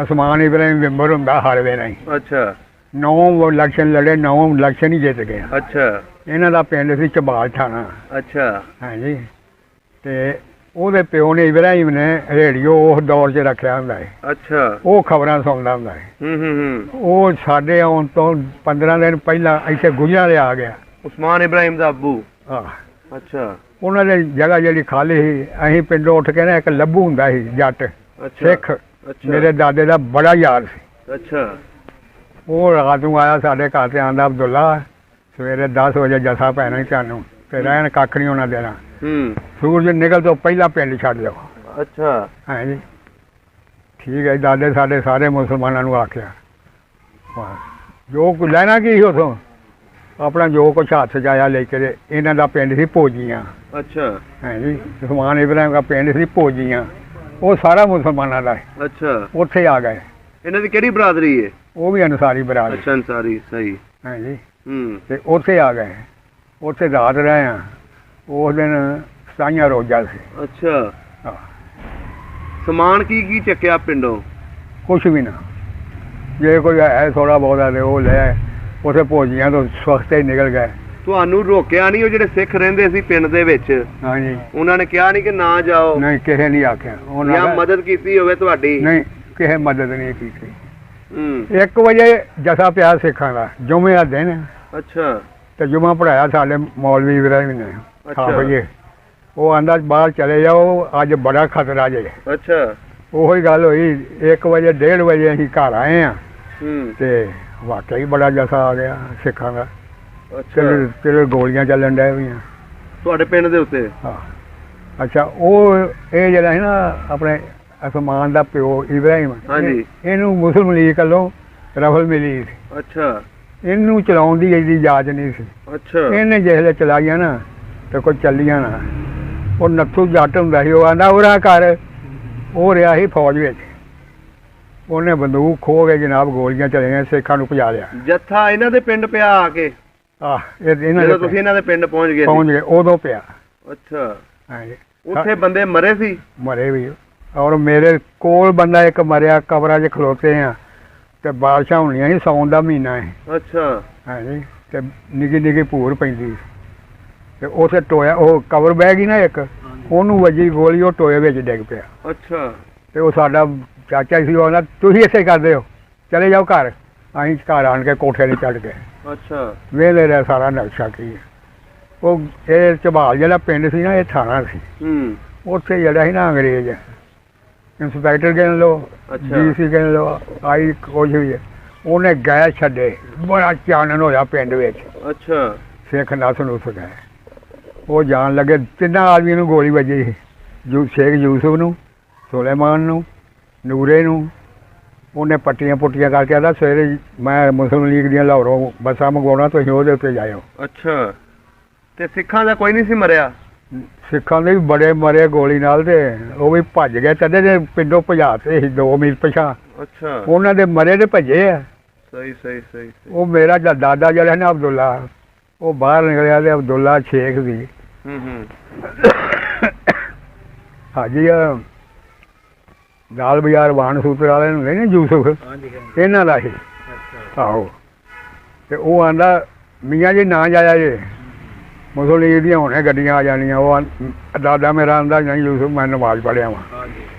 ਅਸਮਾਨ ਇਬਰਾਹਿਮ ਮੈਂਬਰ ਹੁੰਦਾ ਹਰ ਵੇਲੇ ਹੀ। ਅੱਛਾ। 9 ਇਲੈਕਸ਼ਨ ਲੜੇ, 9 ਇਲੈਕਸ਼ਨ ਹੀ ਜਿੱਤ ਗਏ। ਅੱਛਾ। ਇਹਨਾਂ ਦਾ ਪਿੰਡ ਸੀ ਚਬਾਲ ਥਾਣਾ। ਅੱਛਾ। ਹਾਂਜੀ। ਤੇ ਉਹਦੇ ਪਿਓ ਨੇ ਇਬਰਾਹਿਮ ਨੇ ਰੇਡੀਓ ਉਸ ਦੌਰ 'ਚ ਰੱਖਿਆ ਹੁੰਦਾ ਹੈ। ਅੱਛਾ। ਉਹ ਖਬਰਾਂ ਸੁਣਦਾ ਹੁੰਦਾ ਹੈ। ਹੂੰ। ਉਹ ਸਾਡੇ ਆਉਣ ਤੋਂ 15 ਦਿਨ ਪਹਿਲਾਂ ਇੱਥੇ ਗੁਜਰਾਂ ਦੇ ਆ ਗਿਆ। ਉਸਮਾਨ ਇਬਰਾਹਿਮ ਦਾ ਅੱਬੂ? ਆਹ। ਅੱਛਾ। ਉਹਨਾਂ ਦੀ ਜਗ੍ਹਾ ਜਿਹੜੀ ਖਾਲੀ ਸੀ, ਅਸੀਂ ਪਿੰਡੋਂ ਉੱਠ ਕੇ ਨਾ ਇੱਕ ਲੱਭੂ ਹੁੰਦਾ ਸੀ ਜੱਟ ਸਿੱਖ, ਮੇਰੇ ਦਾਦੇ ਦਾ ਬੜਾ ਯਾਰ ਸੀ। ਅੱਛਾ। ਉਹ ਰਾਤ ਨੂੰ ਆਇਆ ਸਾਡੇ ਘਰ ਤੇ ਆਂਦਾ, ਅਬਦੁੱਲਾ ਸਵੇਰੇ 10 ਵਜੇ ਜੱਥਾ ਪੈਣਾ ਹੀ ਤੁਹਾਨੂੰ, ਤੇ ਰਹਿਣ ਕੱਖ ਨਹੀਂ ਉਹਨਾਂ ਦੇਣਾ। ਸੂਰਜ ਨਿਕਲ ਤੋਂ ਪਹਿਲਾਂ ਪਿੰਡ ਛੱਡ ਜਾਓ। ਅੱਛਾ। ਹਾਂਜੀ। ਠੀਕ ਹੈ। ਦਾਦੇ ਸਾਡੇ ਸਾਰੇ ਮੁਸਲਮਾਨਾਂ ਨੂੰ ਆਖਿਆ, ਜੋ ਕੁ ਲੈਣਾ ਕੀ ਸੀ ਉੱਥੋਂ, ਆਪਣਾ ਜੋ ਕੁਛ ਹੱਥ 'ਚ ਆਇਆ ਲੈ ਕੇ। ਇਹਨਾਂ ਦਾ ਪਿੰਡ ਸੀ ਭੋਜੀਆਂ। ਅੱਛਾ। ਹਾਂਜੀ। ਉਸਮਾਨ ਇਬਰਾਹਿਮ ਦਾ ਪਿੰਡ ਸੀ ਭੋਜੀਆਂ, ਉਹ ਸਾਰਾ ਮੁਸਲਮਾਨਾਂ ਦਾ ਹੈ। ਅੱਛਾ। ਉੱਥੇ ਆ ਗਏ। ਇਹਨਾਂ ਦੀ ਕਿਹੜੀ ਬਰਾਦਰੀ ਹੈ? ਉਹ ਵੀ ਅਨਸਾਰੀ ਬਰਾਦਰੀ। ਅੱਛਾ ਅਨਸਾਰੀ। ਸਹੀ। ਹਾਂਜੀ। ਤੇ ਉੱਥੇ ਆ ਗਏ। ਉੱਥੇ ਰਾਤ ਰਹੇ ਆ। ਉਸ ਦਿਨ 27 ਰੋਜ਼ਾ ਸੀ। ਅੱਛਾ। ਹਾਂ। ਸਮਾਨ ਕੀ ਚੱਕਿਆ ਪਿੰਡੋਂ? ਕੁਛ ਵੀ ਨਾ, ਜੇ ਕੋਈ ਹੈ ਥੋੜਾ ਬਹੁਤਾ ਤੇ ਉਹ ਲੈ। ਉੱਥੇ ਭੋਜੀਆਂ ਤੋਂ ਸਵਖਤੇ ਹੀ ਨਿਕਲ ਗਏ। ਤੁਹਾਨੂੰ ਰੋਕਿਆ ਨਹੀਂ ਉਹ ਜਿਹੜੇ ਸਿੱਖ ਰਹਿੰਦੇ ਸੀ ਪਿੰਡ ਦੇ ਵਿੱਚ? ਹਾਂਜੀ। ਉਹਨਾਂ ਨੇ ਕਿਹਾ ਨਹੀਂ ਕਿ ਨਾ ਜਾਓ? ਨਹੀਂ, ਕਿਸੇ ਨਹੀਂ ਆਖਿਆ। ਜਾਂ ਮਦਦ ਕੀਤੀ ਹੋਵੇ ਤੁਹਾਡੀ? ਨਹੀਂ, ਕਿਸੇ ਮਦਦ ਨਹੀਂ ਕੀਤੀ। 1 ਵਜੇ ਜਥਾ ਪਿਆ ਸਿੱਖਾਂ ਦਾ, ਜੁਮੇ ਦਾ ਦਿਨ। ਅੱਛਾ। ਤੇ ਜੁਮਾ ਪੜਾਇਆ ਸਾਡੇ ਮੌਲਵੀ ਇਬਰਾਹਿਮ ਨੇ। ਅੱਛਾ। ਵਜੇ ਉਹ ਆਂਦਾ ਬਾਹਰ ਚਲੇ ਜਾਓ, ਅੱਜ ਬੜਾ ਖਤਰਾ ਜੇ। ਅੱਛਾ। ਉਹੀ ਗੱਲ ਹੋਈ। 1 ਵਜੇ 1:30 ਵਜੇ ਅਸੀਂ ਘਰ ਆਏ ਆ ਤੇ ਵਾਕਿਆ ਹੀ ਬੜਾ ਜਥਾ ਆ ਗਿਆ ਸਿੱਖਾਂ ਦਾ। ਤੇਰੇ ਗੋਲੀਆਂ ਚੱਲਣ ਡੈ ਪਈਆਂ ਤੁਹਾਡੇ ਪਿੰਡ ਦੇ ਉੱਤੇ? ਹਾਂ। ਅੱਛਾ। ਉਹ ਇਹ ਜਿਹੜਾ ਹੈ ਨਾ ਆਪਣੇ ਅਸਮਾਨ ਦਾ ਪਿਓ ਇਬਰਾਹਿਮ, ਹਾਂਜੀ, ਇਹਨੂੰ ਮੁਸਲਿਮ ਲੀਗ ਵੱਲੋਂ ਰਫਲ ਮਿਲੀ ਸੀ। ਅੱਛਾ। ਇਹਨੂੰ ਚਲਾਉਣ ਦੀ ਇਹਦੀ ਇਜਾਜ਼ਤ ਨਹੀਂ ਸੀ। ਅੱਛਾ। ਇਹਨੇ ਜਿਹਲੇ ਚਲਾਈਆਂ ਨਾ ਤੇ ਕੋਈ ਚੱਲੀਆਂ ਨਾ। ਉਹ ਨੱਥੂ ਜੱਟ ਹੁੰਦਾ ਸੀ, ਉਹ ਆਂਦਾ ਉਰਾ ਕਰ। ਉਹ ਰਿਹਾ ਸੀ ਫੌਜ ਵਿੱਚ। ਉਹਨੇ ਬੰਦੂਕ ਖੋਹ ਕੇ ਜਨਾਬ ਗੋਲੀਆਂ ਚਲੀਆਂ, ਸਿੱਖਾਂ ਨੂੰ ਭਜਾ ਲਿਆ। ਜੱਥਾ ਇਹਨਾਂ ਦੇ ਪਿੰਡ ਪਿਆ ਆ ਕੇ? ਜਦੋਂ ਤੁਸੀਂ ਇਹਨਾਂ ਦੇ ਪਿੰਡ ਪਹੁੰਚ ਗਏ ਉਦੋਂ ਪਿਆ। ਅੱਛਾ। ਹਾਂਜੀ। ਉੱਥੇ ਬੰਦੇ ਮਰੇ ਸੀ? ਮਰੇ ਵੀ। ਔਰ ਮੇਰੇ ਕੋਲ ਬੰਦਾ ਇੱਕ ਮਰਿਆ, ਕਬਰਾਂ 'ਚ ਖਲੋਤੇ ਆ ਤੇ ਬਾਰਿਸ਼ਾਂ ਹੋਣੀਆਂ ਸੀ, ਸਾਉਣ ਦਾ ਮਹੀਨਾ ਹੈ। ਅੱਛਾ। ਹਾਂਜੀ। ਤੇ ਨਿੱਕੀ ਭੂਰ ਪੈਂਦੀ ਤੇ ਉੱਥੇ ਟੋਇਆ, ਉਹ ਕਬਰ ਬਹਿ ਗਈ ਨਾ ਇੱਕ, ਉਹਨੂੰ ਵੱਜੀ ਗੋਲੀ, ਉਹ ਟੋਏ ਵਿੱਚ ਡਿੱਗ ਪਿਆ। ਅੱਛਾ। ਤੇ ਉਹ ਸਾਡਾ ਚਾਚਾ ਸੀ, ਉਹ ਕਹਿੰਦਾ ਤੁਸੀਂ ਇੱਥੇ ਕਰਦੇ ਹੋ, ਚਲੇ ਜਾਓ ਘਰ। ਅਸੀਂ ਘਰ ਆਣ ਕੇ ਕੋਠੇ 'ਤੇ ਚੜ੍ਹ ਗਏ। ਅੱਛਾ। ਵੇਲੇ ਰਿਹਾ ਸਾਰਾ ਨਕਸ਼ਾ ਕੀ ਹੈ। ਉਹ ਇਹ ਝਬਾਲ ਜਿਹੜਾ ਪਿੰਡ ਸੀ ਨਾ, ਇਹ ਥਾਣਾ ਸੀ। ਉੱਥੇ ਜਿਹੜਾ ਸੀ ਨਾ ਅੰਗਰੇਜ਼ ਇੰਸਪੈਕਟਰ ਗਿਣ ਲਓ, DC ਗਿਣ ਲਓ, ਆਈ ਕੁਝ ਵੀ ਹੈ, ਉਹਨੇ ਗੈਸ ਛੱਡੇ। ਬੜਾ ਚਾਨਣ ਹੋਇਆ ਪਿੰਡ ਵਿੱਚ। ਅੱਛਾ। ਸਿੱਖ ਨੱਸ ਨੁੱਸ ਗਏ। ਉਹ ਜਾਣ ਲੱਗੇ, 3 ਆਦਮੀਆਂ ਨੂੰ ਗੋਲੀ ਵੱਜੀ ਸੀ। ਸ਼ੇਖ ਯੂਸਫ ਨੂੰ, ਸੁਲੇਮਾਨ ਨੂੰ, ਨੂਰੇ ਨੂੰ ਉਹਨੇ ਪੱਟੀਆਂ ਪੁੱਟੀਆਂ ਕਰਕੇ ਆਦਾ ਸਵੇਰੇ ਮੈਂ ਮੁਸਲਿਮ ਲੀਗ ਦੀਆਂ ਲਾਹੌਰੋਂ ਬੱਸਾਂ ਮੰਗਵਾਉਣਾ, ਤੁਸੀਂ ਉਹਦੇ ਉੱਤੇ ਜਾਇਓ। ਅੱਛਾ, ਤੇ ਸਿੱਖਾਂ ਦਾ ਕੋਈ ਨਹੀਂ ਸੀ ਮਰਿਆ? ਸਿੱਖਾਂ ਦੇ ਵੀ ਬੜੇ ਮਰੇ ਗੋਲੀ ਨਾਲ, ਤੇ ਉਹ ਵੀ ਭੱਜ ਗਏ, ਤਦੇ ਦੇ ਪਿੰਡੋਂ ਭਜਾਤੇ ਸੀ 2 ਮੀਲ ਪਿਛਾਂ। ਅੱਛਾ, ਉਹਨਾਂ ਦੇ ਮਰੇ ਤੇ ਭੱਜੇ ਆ। ਸਹੀ ਸਹੀ ਸਹੀ ਸਹੀ। ਉਹ ਮੇਰਾ ਦਾਦਾ ਜਿਹੜਾ ਨਾ ਅਬਦੁੱਲਾ, ਉਹ ਬਾਹਰ ਨਿਕਲਿਆ ਤੇ ਅਬਦੁੱਲਾ ਸ਼ੇਖ ਸੀ। ਹੂੰ ਹਾਜੀ ਲਾਲ ਬਾਜ਼ਾਰ ਵਾਣ ਸੂਤਰ ਵਾਲੇ ਨੂੰ ਨੇ ਯੂਸਫ, ਇਹਨਾਂ ਦਾ ਸੀ। ਆਹੋ, ਤੇ ਉਹ ਆਂਦਾ ਮੀਆਂ ਜੀ ਨਾ ਜਾਇਆ ਜੇ, ਮੁਸਲਿਮ ਲੀਗ ਦੀਆਂ ਹੁਣੇ ਗੱਡੀਆਂ ਆ ਜਾਣੀਆਂ। ਉਹ ਦਾਦਾ ਮੇਰਾ ਆਂਦਾ ਨਹੀਂ ਯੂਸਫ, ਮੈਂ ਨਮਾਜ਼ ਪੜ੍ਹਿਆ ਵਾਂ।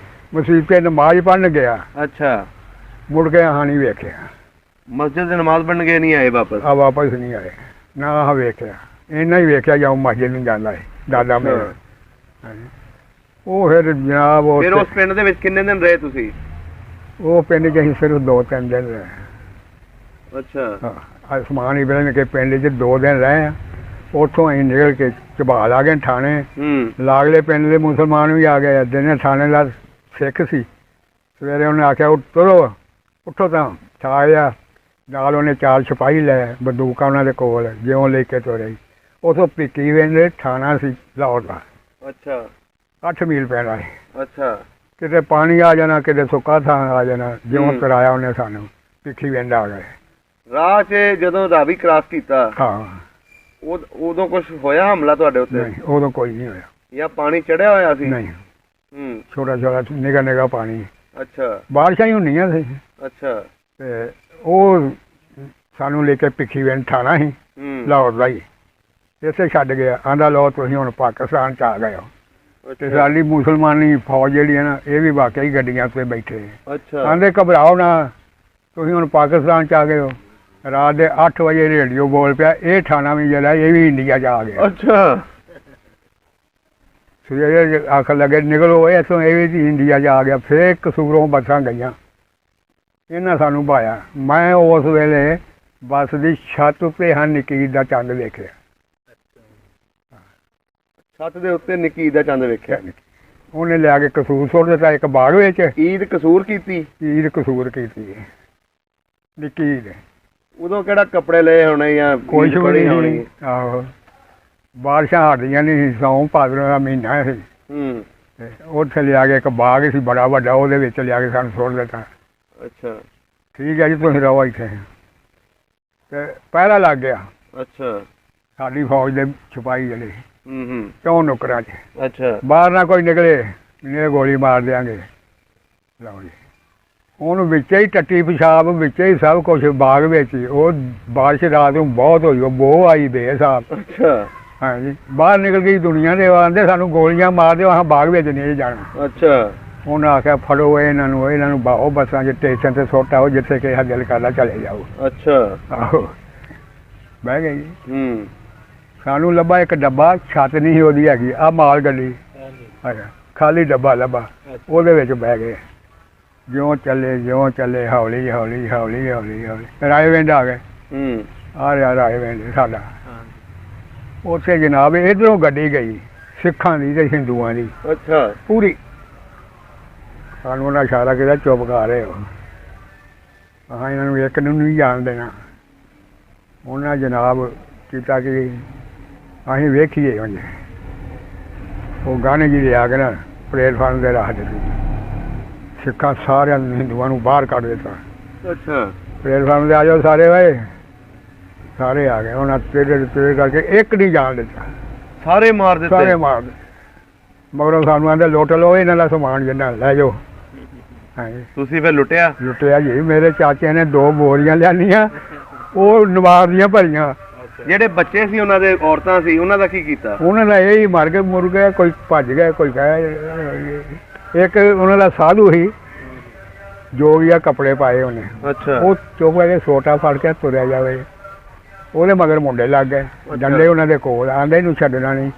ਮਸੀਤ ਤੇ ਨਮਾਜ਼ ਪੜ੍ਹਨ ਗਿਆ, ਅੱਛਾ, ਮੁੜ ਕੇ ਆਹ ਨਹੀਂ ਵੇਖਿਆ। ਮਸਜਿਦ ਦੇ ਨਮਾਜ਼ ਪੜ੍ਹਨ ਗਏ, ਨਹੀਂ ਆਏ ਵਾਪਸ? ਆ ਵਾਪਸ ਨਹੀਂ ਆਏ, ਨਾ ਆਹ ਵੇਖਿਆ। ਇਹਨਾਂ ਹੀ ਵੇਖਿਆ ਜਾਉ ਮਸਜਿਦ ਨੂੰ ਜਾਂਦਾ ਹੈ ਦਾਦਾ ਮੇਰਾ। ਹਾਂਜੀ, ਉਹ ਫਿਰ ਜਨਾਬ ਫਿਰ ਉਸ ਪਿੰਡ ਦੇ ਵਿੱਚ ਕਿੰਨੇ ਦਿਨ ਰਹੇ ਤੁਸੀਂ? ਉਹ ਪਿੰਡ 'ਚ ਅਸੀਂ ਸਿਰਫ 2-3 ਦਿਨ ਰਹੇ। ਅੱਛਾ, ਅਸਮਾਨ ਇਬਰਾਹਿਮ ਕੇ ਪਿੰਡ 'ਚ 2 ਦਿਨ ਰਹੇ ਆ। ਉੱਥੋਂ ਅਸੀਂ ਨਿਕਲ ਕੇ ਝਬਾਲ ਆ ਗਏ ਥਾਣੇ। ਲਾਗਲੇ ਪਿੰਡ ਦੇ ਮੁਸਲਮਾਨ ਵੀ ਆ ਗਏ। ਦਿਨੇ ਥਾਣੇ ਦਾ ਸਿੱਖ ਸੀ। ਸਵੇਰੇ ਉਹਨੇ ਆਖਿਆ ਤੁਰੋ, ਉੱਠੋ ਤਾਂ ਛਾਇਆ ਨਾਲ। ਉਹਨੇ 4 ਸਿਪਾਹੀ ਲੈ, ਬੰਦੂਕਾਂ ਉਹਨਾਂ ਦੇ ਕੋਲ, ਜਿਉਂ ਲੈ ਕੇ ਤੁਰੇ। ਉੱਥੋਂ ਭਿੱਖੀ ਵੇਂਦੇ ਥਾਣਾ ਸੀ ਲਾਹੌਰ ਦਾ। ਅੱਛਾ, 8 ਮੀਲ ਪੈਣਾ ਸੀ। ਅੱਛਾ, ਕਿਤੇ ਪਾਣੀ ਆ ਜਾਣਾ, ਕਿਤੇ ਸੁੱਕਾ ਥਾਂ ਆ ਜਾਣਾ। ਜਿਉਂ ਕਰਾਇਆ ਉਹਨੇ ਸਾਨੂੰ, ਭਿੱਖੀ ਵੇਂਦ ਆ ਗਏ। ਰਾਹ 'ਚ ਜਦੋਂ ਰਾਵੀ ਕ੍ਰਾਸ ਕੀਤਾ, ਹਾਂ, ਉਦੋਂ ਕੁਝ ਹੋਇਆ ਹਮਲਾ ਤੁਹਾਡੇ ਉੱਤੇ? ਨਹੀਂ, ਉਦੋਂ ਕੋਈ ਨਹੀਂ ਹੋਇਆ। ਜਾਂ ਪਾਣੀ ਚੜਿਆ ਹੋਇਆ ਸੀ? ਨਹੀਂ, ਛੋਟਾ ਛੋਟਾ ਨਿੱਘਾ ਨਿੱਘਾ ਪਾਣੀ। ਅੱਛਾ, ਬਾਰਿਸ਼ਾਂ ਹੀ ਹੁੰਦੀਆਂ ਸੀ। ਅੱਛਾ, ਤੇ ਉਹ ਸਾਨੂੰ ਲੈ ਕੇ ਭਿੱਖੀ ਵੇਂਦ ਥਾਣਾ ਸੀ ਲਾਹੌਰ ਦਾ ਹੀ, ਇੱਥੇ ਛੱਡ ਗਿਆ। ਆਂਦਾ ਲਓ ਤੁਸੀਂ ਹੁਣ ਪਾਕਿਸਤਾਨ 'ਚ ਆ ਗਏ ਹੋ। ਤੇ ਸਾਡੀ ਮੁਸਲਮਾਨੀ ਫੌਜ ਜਿਹੜੀ ਹੈ ਨਾ, ਇਹ ਵੀ ਵਾਕਈ ਗੱਡੀਆਂ 'ਤੇ ਬੈਠੇ। ਅੱਛਾ, ਆਂਦੇ ਘਬਰਾਓ ਨਾ, ਤੁਸੀਂ ਹੁਣ ਪਾਕਿਸਤਾਨ 'ਚ ਆ ਗਏ ਹੋ। ਰਾਤ ਦੇ 8 ਵਜੇ ਰੇਡੀਓ ਬੋਲ ਪਿਆ, ਇਹ ਥਾਣਾ ਵੀ ਜਿਹੜਾ ਇਹ ਵੀ ਇੰਡੀਆ 'ਚ ਆ ਗਿਆ। ਅੱਛਾ, ਸਵੇਰੇ ਆਖਣ ਲੱਗੇ ਨਿਕਲੋ ਇੱਥੋਂ, ਇਹ ਵੀ ਇੰਡੀਆ 'ਚ ਆ ਗਿਆ। ਫਿਰ ਕਸੂਰੋਂ ਬੱਸਾਂ ਗਈਆਂ, ਇਹਨਾਂ ਸਾਨੂੰ ਭਾਇਆ। ਮੈਂ ਉਸ ਵੇਲੇ ਬੱਸ ਦੀ ਛੱਤ ਉੱਤੇ ਹਾਂ ਨਿੱਕੀ ਦਾ ਚੰਦ ਵੇਖਿਆ। ਛੱਤ ਦੇ ਉੱਤੇ ਨਿੱਕੀ ਦਾ ਚੰਦ ਵੇਖਿਆ। ਉਹਨੇ ਲਿਆ ਕੇ ਕਸੂਰ ਸੁੱਟ ਦਿੱਤਾ ਇੱਕ ਬਾਗ ਵਿੱਚ। ਈਦ ਕਸੂਰ ਕੀਤੀ? ਈਦ ਕਸੂਰ ਕੀਤੀ ਨਿੱਕੀ ਈਦ। ਉਦੋਂ ਕਿਹੜਾ ਕੱਪੜੇ ਲਏ ਹੋਣੇ ਜਾਂ ਕੁਛ ਵੀ ਪੜੀ ਨਹੀਂ। ਹੋਣੀ? ਆਹੋ, ਬਾਰਿਸ਼ਾਂ ਹਟਦੀਆਂ ਨਹੀਂ ਸੀ। ਸੌਂ ਭਾਦਰੋਂ ਦਾ ਮਹੀਨਾ ਸੀ। ਤੇ ਉੱਥੇ ਲਿਆ ਕੇ ਇੱਕ ਬਾਗ ਸੀ ਬੜਾ ਵੱਡਾ, ਉਹਦੇ ਵਿੱਚ ਲਿਆ ਕੇ ਸਾਨੂੰ ਸੁੱਟ ਦਿੱਤਾ। ਅੱਛਾ, ਠੀਕ ਹੈ ਜੀ, ਤੁਸੀਂ ਰਹੋ ਇੱਥੇ। ਤੇ ਪਹਿਰਾ ਲੱਗ ਗਿਆ। ਅੱਛਾ, ਸਾਡੀ ਫੌਜ ਦੇ ਸਿਪਾਹੀ ਜਿਹੜੇ 4 ਨੁੱਕਰਾਂ 'ਚ। ਅੱਛਾ, ਬਾਹਰ ਨਾ ਕੋਈ ਨਿਕਲੇ, ਇਹਨੇ ਗੋਲੀ ਮਾਰ ਦਿਆਂਗੇ। ਲਓ ਜੀ, ਉਹਨੂੰ ਵਿੱਚੇ ਹੀ ਟੱਟੀ ਪਿਸ਼ਾਬ, ਵਿੱਚੇ ਹੀ ਸਭ ਕੁਛ ਬਾਗ ਵਿੱਚ ਹੀ। ਉਹ ਬਾਰਿਸ਼ ਰਾਤ ਨੂੰ ਬਹੁਤ ਹੋਈ, ਉਹ ਬੋਹ ਆਈ ਬੇਹਿਸਾਬ। ਅੱਛਾ, ਹਾਂਜੀ, ਬਾਹਰ ਨਿਕਲ ਗਈ ਦੁਨੀਆ ਦੇ। ਆਂਦੇ ਸਾਨੂੰ ਗੋਲੀਆਂ ਮਾਰ ਦਿਓ, ਹਾਂ ਬਾਗ ਵਿੱਚ ਨਹੀਂ ਜਾਣਾ। ਅੱਛਾ, ਉਹਨੇ ਆਖਿਆ ਫੜੋ ਇਹਨਾਂ ਨੂੰ ਬਾਹੋ ਬੱਸਾਂ 'ਚ ਸਟੇਸ਼ਨ 'ਤੇ ਸੁੱਟ ਆਓ, ਜਿੱਥੇ ਕਿਸੇ ਦਿਲ ਕਰਦਾ ਚਲੇ ਜਾਓ। ਅੱਛਾ, ਆਹੋ, ਬਹਿ ਗਏ ਜੀ। 嗯 ਸਾਨੂੰ ਲੱਭਾ ਇੱਕ ਡੱਬਾ, ਛੱਤ ਨਹੀਂ ਸੀ ਉਹਦੀ ਹੈਗੀ, ਆਹ ਮਾਲ ਗੱਡੀ ਖਾਲੀ ਡੱਬਾ ਲੱਭਾ, ਉਹਦੇ ਵਿੱਚ ਬਹਿ ਗਏ। ਜਿਉਂ ਚੱਲੇ ਹੌਲੀ ਹੌਲੀ ਹੌਲੀ ਹੌਲੀ ਹੌਲੀ ਰਾਏਵਿੰਡ ਆ ਗਏ। ਆ ਰਿਹਾ ਰਾਏਵਿੰਡ ਸਾਡਾ। ਉੱਥੇ ਜਨਾਬ ਇੱਧਰੋਂ ਗੱਡੀ ਗਈ, ਸਿੱਖਾਂ ਦੀ ਤੇ ਹਿੰਦੂਆਂ ਦੀ। ਅੱਛਾ, ਪੂਰੀ। ਸਾਨੂੰ ਉਹਨਾਂ ਇਸ਼ਾਰਾ ਕੀਤਾ ਚੁੱਪ ਕਰ ਰਹੇ ਹੋ, ਹਾਂ ਇਹਨਾਂ ਨੂੰ ਇੱਕ ਨੂੰ ਨਹੀਂ ਜਾਣ ਦੇਣਾ। ਉਹਨਾਂ ਜਨਾਬ ਕੀਤਾ ਕਿ ਅਸੀਂ ਵੇਖੀਏ ਹੁਣ। ਉਹ ਗਾਣੇ ਜੀ ਲਿਆ ਕੇ ਨਾ ਪਲੇਟਫਾਰਮ 'ਤੇ ਰੱਖ ਦਿੱਤੀ। ਸਿੱਖਾਂ ਸਾਰਿਆਂ ਨੂੰ ਹਿੰਦੂਆਂ ਨੂੰ ਬਾਹਰ ਕੱਢ ਦਿੱਤਾ। ਅੱਛਾ, ਪਲੇਟਫਾਰਮ 'ਤੇ ਆ ਜਾਓ ਸਾਰੇ ਵੇ, ਸਾਰੇ ਆ ਗਏ। ਉਹਨਾਂ ਤੇਰੇ ਕਰਕੇ ਇੱਕ ਨਹੀਂ ਜਾਣ ਦਿੱਤਾ, ਸਾਰੇ ਮਾਰ ਦਿੱਤੇ? ਸਾਰੇ ਮਾਰ ਦਿੱਤੇ। ਮਗਰੋਂ ਸਾਨੂੰ ਆਂਦੇ ਲੁੱਟ ਲਓ ਇਹਨਾਂ ਦਾ ਸਮਾਨ, ਜਿੰਨਾ ਲੈ ਜਾਓ। ਹਾਂਜੀ, ਤੁਸੀਂ ਫਿਰ ਲੁੱਟਿਆ? ਲੁੱਟਿਆ ਜੀ। ਮੇਰੇ ਚਾਚੇ ਨੇ 2 ਬੋਰੀਆਂ ਲਿਆਂਦੀਆਂ, ਉਹ ਨਵਾਰ ਦੀਆਂ ਭਰੀਆਂ। ਜਿਹੜੇ ਬੱਚੇ ਸੀ ਉਹਨਾਂ ਦੇ, ਔਰਤਾਂ ਸੀ, ਉਹਨਾਂ ਦਾ ਕੀ ਕੀਤਾ? ਉਹਨਾਂ ਦਾ ਇਹ ਹੀ ਮਰ ਕੇ ਮੁਰ ਗਿਆ, ਕੋਈ ਭੱਜ ਗਿਆ, ਕੋਈ ਗਏ। ਇੱਕ ਉਹਨਾਂ ਦਾ ਸਾਧੂ ਸੀ, ਜੋਗੀਆ ਕੱਪੜੇ ਪਾਏ ਉਹਨੇ। ਅੱਛਾ, ਉਹ ਚੁੱਪ ਕਰਕੇ ਸੋਟਾ ਫੜ ਕੇ ਤੁਰਿਆ ਜਾਵੇ। ਉਹਦੇ ਮਗਰ ਮੁੰਡੇ ਲੱਗ ਗਏ, ਡੰਡੇ ਉਹਨਾਂ ਦੇ ਕੋਲ। ਆਂਦੇ ਨੂੰ ਛੱਡਣਾ ਨਹੀਂ।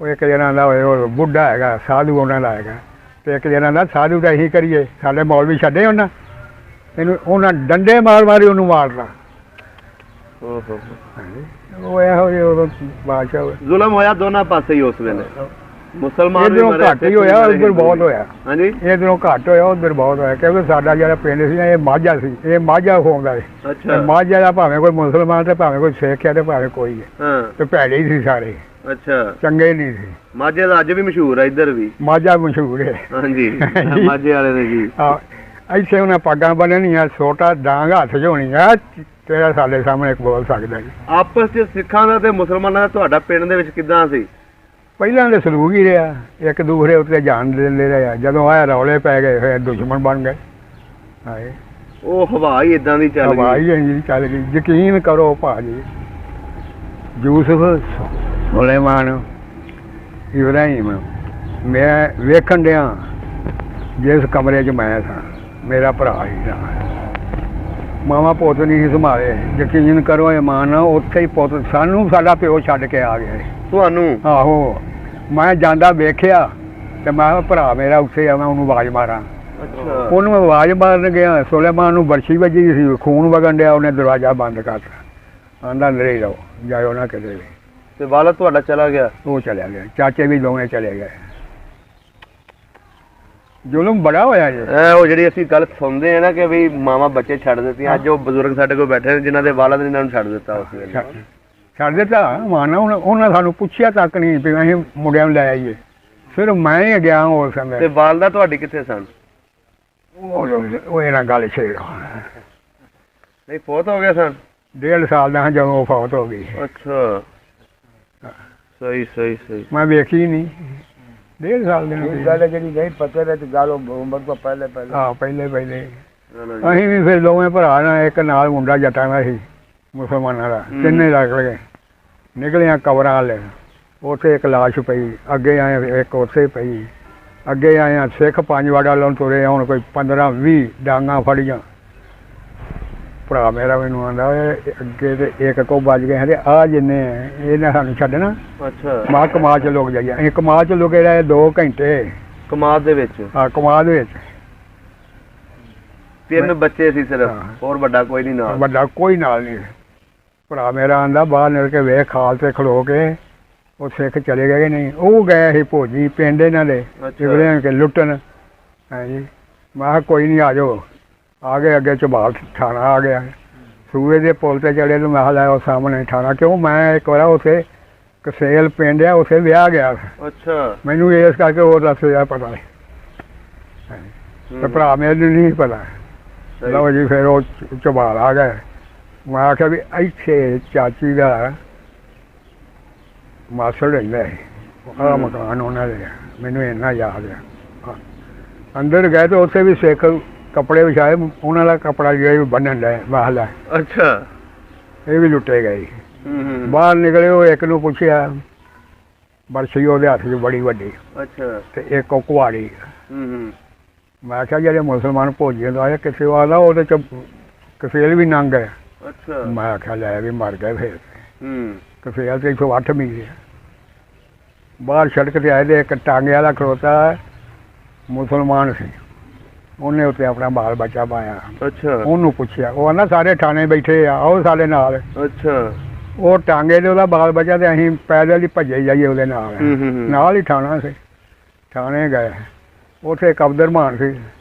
ਉਹ ਇੱਕ ਜਣਾ ਦਾ ਉਹ ਬੁੱਢਾ ਹੈਗਾ, ਸਾਧੂ ਉਹਨਾਂ ਦਾ ਹੈਗਾ। ਤੇ ਇੱਕ ਜਣਾ ਦਾ ਸਾਧੂ ਦਾ ਇਹੀ ਕਰੀਏ, ਸਾਡੇ ਮੌਲਵੀ ਛੱਡੇ ਉਹਨਾਂ, ਇਹਨੂੰ ਉਹਨਾਂ ਡੰਡੇ ਮਾਰ ਮਾਰੀ ਉਹਨੂੰ ਮਾਰਨਾ। ਉਹ ਇਹੋ ਜਿਹੇ ਉਦੋਂ ਬਾਦਸ਼ਾਹ ਜ਼ੁਲਮ ਹੋਇਆ ਦੋਨਾਂ ਪਾਸੇ ਹੀ ਉਸ ਵੇਲੇ। ਮੁਸਲਮਾਨ ਵੀ ਇਧਰੋਂ ਮਰੇ, ਘੱਟ ਹੀ ਸਿੱਖ ਹੋਇਆ, ਵੀ ਮਰੇ, ਉਧਰ ਬਹੁਤ ਹਿੰਦੂ ਵੀ। ਹੋਇਆ। ਹਾਂਜੀ ਇਧਰੋਂ ਘੱਟ ਹੋਇਆ, ਉਧਰ ਬਹੁਤ ਹੋਇਆ, ਕਿਉਂਕਿ ਸਾਡਾ ਜਿਹੜਾ ਪਿੰਡ ਸੀ ਨਾ, ਇਹ ਮਾਝਾ ਸੀ, ਇਹ ਮਾਝਾ ਹੋਂਦਾ ਸੀ। ਅੱਛਾ ਮਾਝਾ ਦਾ ਭਾਵੇਂ ਕੋਈ ਮੁਸਲਮਾਨ ਤੇ ਭਾਵੇਂ ਕੋਈ ਸਿੱਖ ਹੈ ਤੇ ਭਾਵੇਂ ਕੋਈ ਹੈ, ਹਾਂ ਤੇ ਭੈੜੇ ਹੀ ਸੀ ਸਾਰੇ, ਅੱਛਾ ਚੰਗੇ ਨਹੀਂ ਸੀ। ਮਾਝੇ ਦਾ ਅੱਜ ਵੀ ਮਸ਼ਹੂਰ ਹੈ ਇੱਧਰ ਵੀ। ਮਾਝਾ ਮਸ਼ਹੂਰ ਹੈ। ਹਾਂਜੀ ਮਾਝੇ ਵਾਲੇ ਦੇ ਜੀ। ਆ ਇੱਥੇ ਉਹਨਾਂ ਪੱਗਾਂ ਬੰਨ੍ਹਣੀਆਂ, ਛੋਟਾ ਡਾਂਗ ਹੱਥ 'ਚ ਹੋਣੀ ਆ, ਤੇਰਾ ਸਾਡੇ ਸਾਹਮਣੇ ਬੋਲ ਸਕਦਾ ਜੀ। ਆਪਸ 'ਚ ਸਿੱਖਾਂ ਦਾ ਤੇ ਮੁਸਲਮਾਨਾਂ ਦਾ ਤੁਹਾਡਾ ਪਿੰਡ ਦੇ ਵਿੱਚ ਕਿੱਦਾਂ ਸੀ? ਪਹਿਲਾਂ ਦੇ ਸਲੂਕ ਹੀ ਰਿਹਾ, ਇੱਕ ਦੂਸਰੇ ਉੱਤੇ ਜਾਨ ਦਿੰਦੇ ਰਹੇ ਆ। ਜਦੋਂ ਆਇਆ ਰੌਲੇ ਪੈ ਗਏ ਫਿਰ ਦੁਸ਼ਮਣ ਬਣ ਗਏ। ਹਾਏ ਉਹ ਹਵਾ ਹੀ ਇਦਾਂ ਦੀ ਚੱਲ ਗਈ। ਹਵਾਈ ਇੰਜ ਚੱਲ ਗਈ। ਯਕੀਨ ਕਰੋ ਭਾਜੀ, ਯੂਸਫ, ਸੁਲੇਮਾਨ, ਇਬਰਾਹੀਮ, ਮੈਂ ਵੇਖਣ ਡਿਆ ਜਿਸ ਕਮਰੇ 'ਚ ਮੈਂ ਸਾਂ, ਮੇਰਾ ਭਰਾ ਹੀ ਨਾਲ, ਮਾਵਾਂ ਪੁੱਤ ਨਹੀਂ ਸੀ ਸੰਭਾਲੇ। ਯਕੀਨ ਕਰੋ ਇਮਾਨ ਨਾਲ, ਉੱਥੇ ਹੀ ਪੁੱਤ ਸਾਨੂੰ ਸਾਡਾ ਪਿਓ ਛੱਡ ਕੇ ਆ ਗਿਆ। ਤੁਹਾਨੂੰ? ਆਹੋ, ਮੈਂ ਜਾਂਦਾ ਵੇਖਿਆ ਤੇ ਮੈਂ ਕਿਹਾ ਭਰਾ ਮੇਰਾ ਉੱਥੇ ਆ, ਮੈਂ ਉਹਨੂੰ ਆਵਾਜ਼ ਮਾਰਾਂ। ਅੱਛਾ ਉਹਨੂੰ ਆਵਾਜ਼ ਮਾਰਨ ਗਿਆ, ਸੁਲੇਮਾਨ ਨੂੰ ਬਰਛੀ ਵੱਜੀ ਸੀ, ਖੂਨ ਵਗਣ ਡਿਆ, ਉਹਨੇ ਦਰਵਾਜ਼ਾ ਬੰਦ ਕਰਤਾ, ਆਂਦਾ ਅੰਦਰ ਹੀ ਰਹੋ, ਜਾਇਓ ਨਾ ਕਿਤੇ ਵੀ। ਤੇ ਵਾਲਾ ਤੁਹਾਡਾ ਚਲਾ ਗਿਆ? ਉਹ ਚਲਿਆ ਗਿਆ, ਚਾਚੇ ਵੀ ਦੋਵੇਂ ਚਲੇ ਗਏ। ਜ਼ੁਲਮ ਬੜਾ ਹੋਇਆ ਜੀ। ਉਹ ਜਿਹੜੀ ਅਸੀਂ ਗੱਲ ਸੁਣਦੇ ਆ ਨਾ ਕਿ ਵੀ ਮਾਵਾਂ ਬੱਚੇ ਛੱਡ ਦਿੱਤੀਆਂ, ਅੱਜ ਉਹ ਬਜ਼ੁਰਗ ਸਾਡੇ ਕੋਲ ਬੈਠੇ ਨੇ ਜਿਨ੍ਹਾਂ ਦੇ ਵਾਲਦ ਨੇ ਇਹਨਾਂ ਨੂੰ ਛੱਡ ਦਿੱਤਾ ਉਸ ਵੇਲੇ। ਛੱਡ ਦਿੱਤਾ ਮਾਨਾ, ਉਹਨਾਂ ਸਾਨੂੰ ਪੁੱਛਿਆ ਤੱਕ ਨਹੀਂ ਵੀ ਅਸੀਂ ਮੁੰਡਿਆਂ ਨੂੰ ਲੈ ਆਈਏ, ਸਿਰਫ ਮੈਂ ਹੀ ਗਿਆ ਉਸ ਸਮੇਂ। ਤੇ ਵਾਲਦਾ ਤੁਹਾਡੀ ਕਿੱਥੇ ਸਨ? ਉਹ ਇਹਨਾਂ ਗੱਲ ਛੇੜ, ਨਹੀਂ ਫੌਤ ਹੋ ਗਏ ਸਨ? 1.5 ਸਾਲ ਦਾ ਜਦੋਂ ਉਹ ਫੌਤ ਹੋ ਗਈ। ਅੱਛਾ ਸਹੀ ਸਹੀ ਸਹੀ। ਮੈਂ ਵੇਖੀ ਨਹੀਂ 1.5 ਸਾਲ ਦੇ ਨੂੰ। ਗੱਲ ਜਿਹੜੀ ਨਹੀਂ ਪਤਾ ਤੇ ਗੱਲ ਉਮਰ ਤੋਂ ਪਹਿਲੇ ਹਾਂ ਪਹਿਲੇ ਅਸੀਂ ਵੀ ਫਿਰ ਦੋਵੇਂ ਭਰਾ ਨਾਲ, ਇੱਕ ਨਾਲ ਮੁੰਡਾ ਜੱਟਾਂ ਦਾ ਸੀ ਮੁਸਲਮਾਨਾਂ ਦਾ, ਤਿੰਨੇ ਲੱਗ ਗਏ। ਨਿਕਲਿਆ ਕਬਰਾਂ ਵਾਲੇ, ਉੱਥੇ ਇੱਕ ਲਾਸ਼ ਪਈ, ਅੱਗੇ ਆਏ ਇੱਕ ਉੱਥੇ ਪਈ, ਅੱਗੇ ਆਏ ਆ ਸਿੱਖ 5 ਵਾਰ ਵੱਲੋਂ ਤੁਰੇ, ਹੁਣ ਕੋਈ 15-20 ਡਾਂਗਾਂ ਫੜੀਆਂ। ਭਰਾ ਮੇਰਾ ਮੈਨੂੰ ਆਂਦਾ ਅੱਗੇ ਤੇ ਇੱਕ ਕੋ ਵੱਜ ਗਏ ਤੇ ਆ ਜਿੰਨੇ ਇਹਨੇ ਸਾਨੂੰ ਛੱਡਣਾ। ਅੱਛਾ ਮਾਂ ਕਮਾਲ 'ਚ ਲੁਕ ਜਾਈਏ। ਅਸੀਂ ਕਮਾਲ 'ਚ ਲੁਕੇ ਰਹੇ 2 ਘੰਟੇ। ਕਮਾਦ ਦੇ ਵਿੱਚ? ਹਾਂ ਕਮਾਲ ਦੇ ਵਿੱਚ 3 ਬੱਚੇ ਸੀ ਸਿਰਫ, ਹਾਂ। ਹੋਰ ਵੱਡਾ ਕੋਈ ਨਹੀਂ ਨਾਲ? ਵੱਡਾ ਕੋਈ ਨਾਲ ਨਹੀਂ। ਭਰਾ ਮੇਰਾ ਆਂਦਾ ਬਾਹਰ ਨਿਕਲ ਕੇ ਵੇਖ, ਖਾਲ ਤੇ ਖਲੋ ਕੇ ਉਹ ਸਿੱਖ ਚਲੇ ਗਏ ਕਿ ਨਹੀਂ। ਉਹ ਗਏ ਸੀ ਭੋਜੀ ਪਿੰਡ ਇਹਨਾਂ ਦੇ, ਇਬਰਾਹੀਮ ਕੇ ਲੁੱਟਣ। ਹਾਂਜੀ ਮੈਂ ਕਿਹਾ ਕੋਈ ਨਹੀਂ, ਆ ਜਾਓ। ਆ ਗਏ, ਅੱਗੇ ਝਬਾਲ ਥਾਣਾ ਆ ਗਿਆ, ਸੂਏ ਦੇ ਪੁਲ ਤੇ ਚੜੇ ਨੂੰ। ਮੈਂ ਕਿਹਾ ਲੈ ਉਹ ਸਾਹਮਣੇ ਥਾਣਾ। ਕਿਉਂ ਮੈਂ ਇੱਕ ਵਾਰ ਉੱਥੇ ਕਸੇਲ ਪਿੰਡ ਆ, ਉੱਥੇ ਵਿਆਹ ਗਿਆ। ਅੱਛਾ ਮੈਨੂੰ ਇਸ ਕਰਕੇ ਉਹ ਦੱਸਿਆ ਪਤਾ ਨਹੀਂ, ਤੇ ਭਰਾ ਮੇਰੇ ਨੂੰ ਨਹੀਂ ਪਤਾ। ਲਓ ਜੀ ਫਿਰ ਉਹ ਝਬਾਲ ਆ ਗਏ। ਮੈਂ ਆਖਿਆ ਵੀ ਇੱਥੇ ਚਾਚੀ ਦਾ ਮਾਸੜ ਰਹਿੰਦਾ ਹੈ, ਆਹ ਮਕਾਨ ਉਹਨਾਂ ਦੇ, ਮੈਨੂੰ ਇੰਨਾ ਯਾਦ ਆ। ਅੰਦਰ ਗਏ ਤੇ ਉੱਥੇ ਵੀ ਸਿੱਖ ਕੱਪੜੇ ਵਿਛਾਏ, ਉਹਨਾਂ ਦਾ ਕੱਪੜਾ ਜਿਹੜਾ ਬੰਨਣ ਦਾ ਬਾਹਲਾ। ਅੱਛਾ ਇਹ ਵੀ ਲੁੱਟੇ ਗਏ। ਬਾਹਰ ਨਿਕਲੇ, ਉਹ ਇੱਕ ਨੂੰ ਪੁੱਛਿਆ, ਬਰਛੀ ਉਹਦੇ ਹੱਥ 'ਚ ਬੜੀ ਵੱਡੀ, ਅੱਛਾ ਤੇ ਇੱਕ ਉਹ ਕੁਹਾੜੀ। ਮੈਂ ਕਿਹਾ ਜਿਹੜੇ ਮੁਸਲਮਾਨ ਭੋਜੀਆਂ ਦਾ ਆਇਆ ਕਿਸੇ ਵਾਲਾ, ਉਹਦੇ 'ਚ ਕਸੇਲ ਵੀ ਨੰਗ ਹੈ। ਅੱਛਾ ਮੈਂ ਆਖਿਆ ਲੈ ਵੀ ਮਰ ਗਏ ਫਿਰ। ਕਸੇਲ ਤੇ 108 ਮੀਲ ਬਾਹਰ ਸੜਕ ਤੇ ਆਏ ਤੇ ਇੱਕ ਟਾਂਗੇ ਵਾਲਾ ਖਲੋਤਾ ਮੁਸਲਮਾਨ ਸੀ, ਉਹਨੇ ਉੱਤੇ ਆਪਣਾ ਬਾਲ ਬੱਚਾ ਪਾਇਆ। ਅੱਛਾ ਉਹਨੂੰ ਪੁੱਛਿਆ, ਉਹ ਆਂਦਾ ਸਾਰੇ ਥਾਣੇ ਬੈਠੇ ਆ, ਉਹ ਸਾਡੇ ਨਾਲ। ਅੱਛਾ ਉਹ ਟਾਂਗੇ ਦੇ ਉਹਦਾ ਬਾਲ ਬੱਚਾ, ਤੇ ਅਸੀਂ ਪੈਦਲ ਹੀ ਭੱਜੇ ਜਾਈਏ ਉਹਦੇ ਨਾਲ। ਨਾਲ ਹੀ ਥਾਣਾ ਸੀ। ਥਾਣੇ ਗਏ, ਉੱਥੇ ਇੱਕ ਅਬਦੁਰਮਾਨ ਸੀ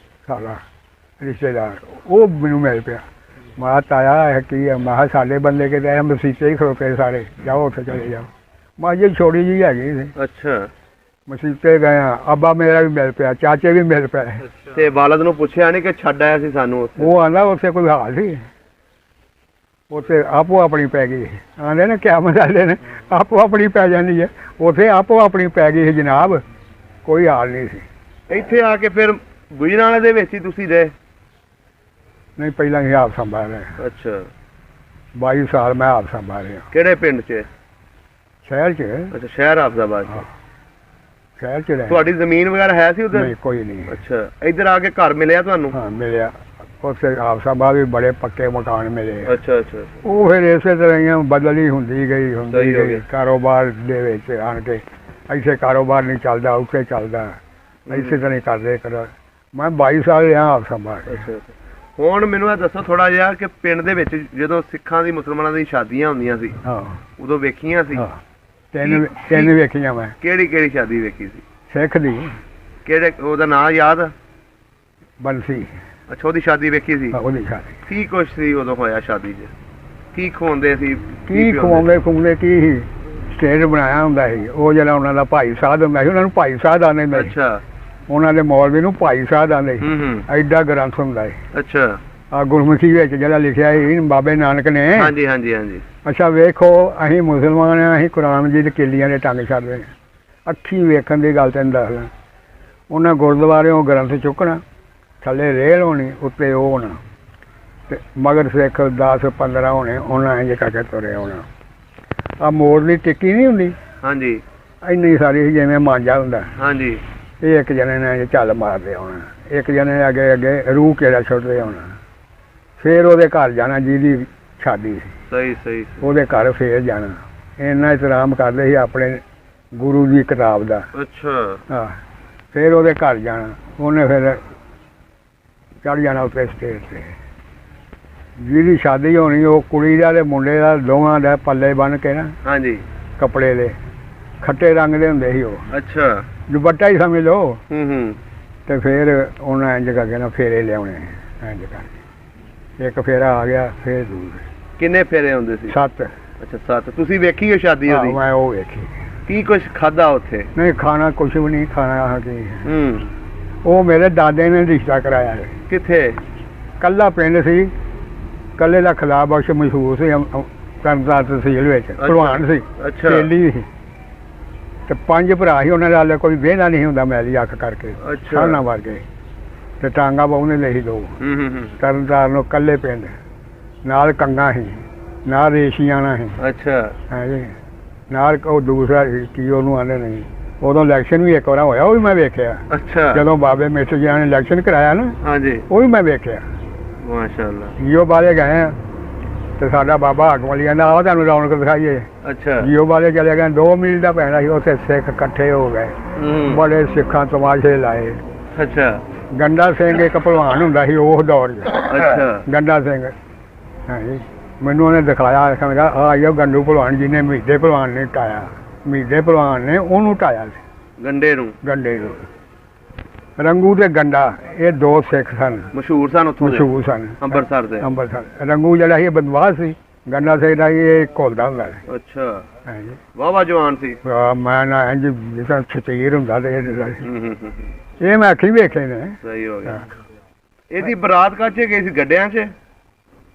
ਸਾਡਾ ਰਿਸ਼ਤੇਦਾਰ, ਉਹ ਮੈਨੂੰ ਮਿਲ ਪਿਆ। ਮੈਂ ਕਿਹਾ ਤਾਇਆ ਇਹ ਕੀ ਹੈ? ਮੈਂ ਕਿਹਾ ਸਾਡੇ ਬੰਦੇ ਕਿਤੇ ਇਹ ਮਸੀਤੇ ਹੀ ਖਲੋਤੇ ਸਾਰੇ, ਜਾਓ ਉੱਥੇ ਚਲੇ ਜਾਓ। ਮੈਂ ਜੀ ਛੋਟੀ ਜਿਹੀ ਹੈਗੀ ਸੀ। ਅੱਛਾ ਮਸੀਤੇ ਗਏ ਆ, ਅੱਬਾ ਮੇਰਾ ਵੀ ਮਿਲ ਪਿਆ, ਚਾਚੇ ਵੀ ਮਿਲ ਪਏ। ਤੇ ਵਾਲਦ ਨੂੰ ਪੁੱਛਿਆ ਨਹੀਂ ਕਿ ਛੱਡ ਆਇਆ ਸੀ ਸਾਨੂੰ ਉੱਥੇ? ਉਹ ਆਂਦਾ ਉੱਥੇ ਕੋਈ ਹਾਲ ਸੀ, ਉੱਥੇ ਆਪੋ ਆਪਣੀ ਪੈ ਗਈ। ਆਂਦੇ ਨੇ ਕਿਆ ਮਸਾਲੇ ਨੇ, ਆਪੋ ਆਪਣੀ ਪੈ ਜਾਂਦੀ ਹੈ। ਉੱਥੇ ਆਪੋ ਆਪਣੀ ਪੈ ਗਈ ਸੀ ਜਨਾਬ, ਕੋਈ ਹਾਲ ਨਹੀਂ ਸੀ। ਇੱਥੇ ਆ ਕੇ ਫਿਰ ਗੁਜਰਾਂਵਾਲੇ ਦੇ ਵਿੱਚ ਹੀ ਤੁਸੀਂ ਰਹੇ? ਨਹੀਂ ਪਹਿਲਾਂ ਹੀ ਆਪ ਸੰਭਾਲ ਰਿਹਾ। ਅੱਛਾ 22 ਸਾਲ ਮੈਂ ਆਪ ਸੰਭਾਲ ਰਿਹਾ ਕਿਹੜੇ ਪਿੰਡ 'ਚ? ਸ਼ਹਿਰ 'ਚ। ਅੱਛਾ ਸ਼ਹਿਰ ਹਾਫਜ਼ਾਬਾਦ 'ਚ। ਸ਼ਹਿਰ 'ਚ ਰਿਹਾ। ਤੁਹਾਡੀ ਜ਼ਮੀਨ ਵਗੈਰਾ ਹੈ ਸੀ ਉਧਰ? ਨਹੀਂ ਕੋਈ ਨਹੀਂ। ਅੱਛਾ ਇੱਧਰ ਆ ਕੇ ਘਰ ਮਿਲਿਆ ਤੁਹਾਨੂੰ? ਹਾਂ ਮਿਲਿਆ, ਉੱਥੇ ਆਪ ਸੰਭਾਲ ਵੀ ਬੜੇ ਪੱਕੇ ਮਕਾਨ ਮਿਲੇ। ਅੱਛਾ ਅੱਛਾ ਉਹ ਫਿਰ ਇਸੇ ਤਰ੍ਹਾਂ ਹੀ ਬਦਲੀ ਹੁੰਦੀ ਗਈ ਸਹੀ ਹੋ ਗਈ। ਗਿਆ। ਕਾਰੋਬਾਰ ਦੇ ਵਿੱਚ ਆਣ ਕੇ ਇੱਥੇ ਕਾਰੋਬਾਰ ਨਹੀਂ ਚੱਲਦਾ, ਉੱਥੇ ਚੱਲਦਾ, ਇਸੇ ਤਰ੍ਹਾਂ ਹੀ ਕਰਦੇ ਕਰ। ਮੈਂ 22 ਸਾਲ ਰਿਹਾ ਆਪ ਸੰਭਾਲ। ਅੱਛਾ ਹੁਣ ਮੈਨੂੰ ਇਹ ਦੱਸੋ ਥੋੜਾ ਜਿਹਾ ਕਿ ਪਿੰਡ ਦੇ ਵਿੱਚ ਜਦੋਂ ਸਿੱਖਾਂ ਦੀ ਮੁਸਲਮਾਨਾਂ ਦੀ ਸ਼ਾਦੀਆਂ ਹੁੰਦੀਆਂ ਸੀ, ਹਾਂ ਉਦੋਂ ਵੇਖੀਆਂ ਸੀ? ਹਾਂ ਤਿੰਨ ਵੇਖੀਆਂ ਮੈਂ। ਕਿਹੜੀ ਸ਼ਾਦੀ ਵੇਖੀ ਸੀ? ਸਿੱਖ ਦੀ ਕਿਹੜੇ ਉਹਦਾ ਨਾਂ ਯਾਦ ਆ? ਬੰਸੀ। ਅੱਛਾ, ਉਹਦੀ ਸ਼ਾਦੀ ਵੇਖੀ ਸੀ। ਉਹਦੀ ਸ਼ਾਦੀ। ਕੀ ਕੁਛ ਸੀ ਉਦੋਂ ਹੋਇਆ ਸ਼ਾਦੀ 'ਚ? ਕੀ ਖਵਾਉਂਦੇ ਸੀ? ਕੀ ਖਵਾਉਂਦੇ ਕੀ ਸੀ? ਸਟੇਜ ਬਣਾਇਆ ਹੁੰਦਾ ਸੀ। ਉਹ ਜਿਹੜਾ ਉਹਨਾਂ ਦਾ ਭਾਈ ਸਾਹਿਬ ਹੁੰਦਾ ਸੀ, ਉਹਨਾਂ ਨੂੰ ਭਾਈ ਸਾਹਿਬ ਆਉਂਦੇ ਹੁੰਦੇ ਸੀ। ਅੱਛਾ। ਉਹਨਾਂ ਦੇ ਮੌਲਵੀ ਨੂੰ ਭਾਈ ਸਾਹਿਬ ਆਉਂਦੇ ਸੀ। ਐਡਾ ਗ੍ਰੰਥ ਹੁੰਦਾ ਸੀ। ਅੱਛਾ। ਆ ਗੁਰਮੁਖੀ ਵਿੱਚ ਜਿਹੜਾ ਲਿਖਿਆ ਸੀ ਬਾਬੇ ਨਾਨਕ ਨੇ। ਹਾਂਜੀ ਹਾਂਜੀ ਹਾਂਜੀ। ਅੱਛਾ ਵੇਖੋ, ਅਸੀਂ ਮੁਸਲਮਾਨ ਆ, ਅਸੀਂ ਕੁਰਾਨ ਜੀ ਦੇ ਕਿੱਲੀਆਂ ਦੇ ਟੰਗ ਛੱਡਦੇ ਹਾਂ। ਅੱਖੀ ਵੇਖਣ ਦੀ ਗੱਲ ਤੈਨੂੰ ਦੱਸਦਾ। ਉਹਨਾਂ ਗੁਰਦੁਆਰਿਓਂ ਗ੍ਰੰਥ ਚੁੱਕਣਾ, ਥੱਲੇ ਰੇਲ ਹੋਣੀ, ਉੱਤੇ ਉਹ ਹੋਣਾ, ਤੇ ਮਗਰ ਸਿੱਖ 10-15 ਹੋਣੇ, ਉਹਨਾਂ ਇੰਝ ਕਰਕੇ ਤੁਰੇ ਆਉਣਾ। ਆ ਮੋੜ ਦੀ ਟਿੱਕੀ ਨਹੀਂ ਹੁੰਦੀ? ਹਾਂਜੀ। ਇੰਨੀ ਸਾਰੀ ਸੀ ਜਿਵੇਂ ਮਾਂਜਾ ਹੁੰਦਾ। ਹਾਂਜੀ। ਇਹ ਇੱਕ ਜਣੇ ਨੇ ਝੱਲ ਮਾਰਦੇ ਆਉਣਾ, ਇੱਕ ਜਣੇ ਨੇ ਅੱਗੇ ਰੂਹ ਕਿਹੜਾ ਛੁੱਟਦੇ ਆਉਣਾ। ਫਿਰ ਉਹਦੇ ਘਰ ਜਾਣਾ ਜਿਹਦੀ ਸ਼ਾਦੀ ਸੀ। ਸਹੀ। ਉਹਦੇ ਘਰ ਫੇਰ ਜਾਣਾ। ਇੰਨਾ ਇਤਰਾਮ ਕਰਦੇ ਸੀ ਆਪਣੇ ਗੁਰੂ ਦੀ ਕਿਤਾਬ ਦਾ। ਅੱਛਾ। ਹਾਂ। ਫਿਰ ਉਹਦੇ ਘਰ ਜਾਣਾ, ਉਹਨੇ ਫਿਰ ਚੜ੍ਹ ਜਾਣਾ ਉੱਤੇ ਸਟੇਜ 'ਤੇ। ਜਿਹਦੀ ਸ਼ਾਦੀ ਹੋਣੀ, ਉਹ ਕੁੜੀ ਦਾ ਤੇ ਮੁੰਡੇ ਦਾ ਦੋਵਾਂ ਦਾ ਪੱਲੇ ਬੰਨ੍ਹ ਕੇ ਨਾ। ਹਾਂਜੀ। ਕੱਪੜੇ ਦੇ ਖੱਟੇ ਰੰਗ ਦੇ ਹੁੰਦੇ ਸੀ ਉਹ। ਅੱਛਾ। ਦੁਪੱਟਾ ਹੀ ਸਮਝ ਲਓ। ਤੇ ਫਿਰ ਉਹਨਾਂ ਇੰਝ ਕਰਕੇ ਨਾ ਫੇਰੇ ਲਿਆਉਣੇ, ਇੰਝ ਕਰਕੇ। ਇੱਕ ਫੇਰਾ ਆ ਗਿਆ, ਫਿਰ ਦੂਰ। ਕਿੰਨੇ ਫੇਰੇ ਹੁੰਦੇ ਸੀ? 7। ਅੱਛਾ 7। ਤੁਸੀਂ ਵੇਖੀ ਉਹ ਸ਼ਾਦੀ ਉਹਦੀ? ਮੈਂ ਉਹ ਵੇਖੀ। ਕੀ ਕੁਛ ਖਾਦਾ ਉੱਥੇ? ਨਹੀਂ ਖਾਣਾ ਕੁਛ ਵੀ ਨਹੀਂ ਖਾਣਾ। ਕੀ ਉਹ ਮੇਰੇ ਦਾਦੇ ਨੇ ਰਿਸ਼ਤਾ ਕਰਾਇਆ ਹੈ। ਕਿੱਥੇ? ਕੱਲਾ ਪਿੰਡ ਸੀ, ਕੱਲੇ ਦਾ ਖਿਲਾ ਬਖਸ਼ ਮਸ਼ਹੂਰ ਸੀ ਤਰਨਤਾਰਨ ਤਹਿਸੀਲ ਵਿੱਚ। ਭਲਵਾਨ ਸੀ। ਅੱਛਾ। ਚੇਲੀ ਸੀ ਤੇ 5 ਭਰਾ ਸੀ। ਉਹਨਾਂ ਦਾ ਕੋਈ ਵਿਹਦਾ ਨਹੀਂ ਹੁੰਦਾ ਮੈਲੀ ਅੱਖ ਕਰਕੇ। ਸਾਨਾ ਵਰਗੇ ਤੇ ਟਾਂਗਾ ਬਹੁਨੇ ਲਈ ਦੋ। ਤਰਨਤਾਰਨ ਨੂੰ ਕੱਲੇ ਪਿੰਡ, ਨਾਲ ਕੰਗਾ ਸੀ, ਨਾਲ ਰੇਸ਼ੀਆਣਾ ਸੀ। ਅੱਛਾ। ਹਾਂਜੀ। ਨਾਲ ਉਹ ਦੂਸਰਾ ਕੀ ਉਹਨੂੰ ਆਂਦੇ ਨਹੀਂ। ਉਦੋਂ ਇਲੈਕਸ਼ਨ ਵੀ ਇੱਕ ਵਾਰ ਹੋਇਆ, ਉਹ ਵੀ ਮੈਂ ਵੇਖਿਆ। ਅੱਛਾ। ਜਦੋਂ ਬਾਬੇ ਮਿਸਰ ਜੀ ਨੇ ਇਲੈਕਸ਼ਨ ਕਰਾਇਆ ਨਾ। ਹਾਂਜੀ। ਉਹ ਵੀ ਮੈਂ ਵੇਖਿਆ। ਮਾਸ਼ਾਅੱਲਾ। ਜੀਓ ਵਾਲੇ ਗਏ ਆ ਤੇ ਸਾਡਾ ਬਾਬਾ ਹਾਕਮ ਕਹਿੰਦਾ ਆਓ ਤੁਹਾਨੂੰ ਰੌਣਕ ਦਿਖਾਈਏ। ਅੱਛਾ। ਜੀਓ ਵਾਲੇ ਚਲੇ ਗਏ, 2 ਮੀਲ ਦਾ ਪੈਣਾ ਸੀ। ਉੱਥੇ ਸਿੱਖ ਇਕੱਠੇ ਹੋ ਗਏ, ਬੜੇ ਸਿੱਖਾਂ ਤਮਾਸ਼ੇ ਲਾਏ। ਅੱਛਾ। ਗੰਡਾ ਸਿੰਘ ਇੱਕ ਭਲਵਾਨ ਹੁੰਦਾ ਸੀ ਉਸ ਦੌਰ 'ਚ। ਅੱਛਾ। ਗੰਡਾ ਸਿੰਘ। ਹਾਂਜੀ। ਮੈਨੂੰ ਉਹਨੇ ਦਿਖਾਇਆ, ਕਹਿੰਦਾ ਆ ਆਇਓ ਗੰਡੂ ਭਲਵਾਨ ਜਿਹਨੇ ਮੀਦੇ ਭਲਵਾਨ ਨੇ ਢਾਇਆ। ਮੀਦੇ ਭਲਵਾਨ ਨੇ ਉਹਨੂੰ ਢਾਇਆ ਸੀ, ਗੰਡੇ ਨੂੰ। ਗੰਡੇ ਨੂੰ। ਰੰਗੂ ਤੇ ਗੰਡਾ ਇਹ 2 ਸਿੱਖ ਸਨ, ਮਸ਼ਹੂਰ ਸਨ ਉੱਥੋਂ ਦੇ। ਮਸ਼ਹੂਰ ਸਨ ਅੰਮ੍ਰਿਤਸਰ ਦੇ। ਅੰਮ੍ਰਿਤਸਰ। ਰੰਗੂ ਜਿਹੜਾ ਸੀ ਬਦਮਾਸ਼ ਸੀ, ਗੰਡਾ ਸਿੰਘ ਦਾ ਇਹ ਘੁਲਦਾ ਹੁੰਦਾ ਸੀ। ਅੱਛਾ। ਹਾਂਜੀ। ਵਾਹਵਾ ਜਵਾਨ ਸੀ। ਮੈਂ ਨਾ ਇੰਝ ਜਿਸ ਤਰ੍ਹਾਂ ਛਤੀਰ ਹੁੰਦਾ ਤੇ ਇਹ ਮੈਂ ਅੱਖੀਂ ਵੇਖੇ ਨੇ। ਸਹੀ ਹੋ ਗਿਆ। ਇਹਦੀ ਬਰਾਤ ਕਾਹਦੇ ਗਈ ਸੀ? ਗੱਡਿਆਂ 'ਚ?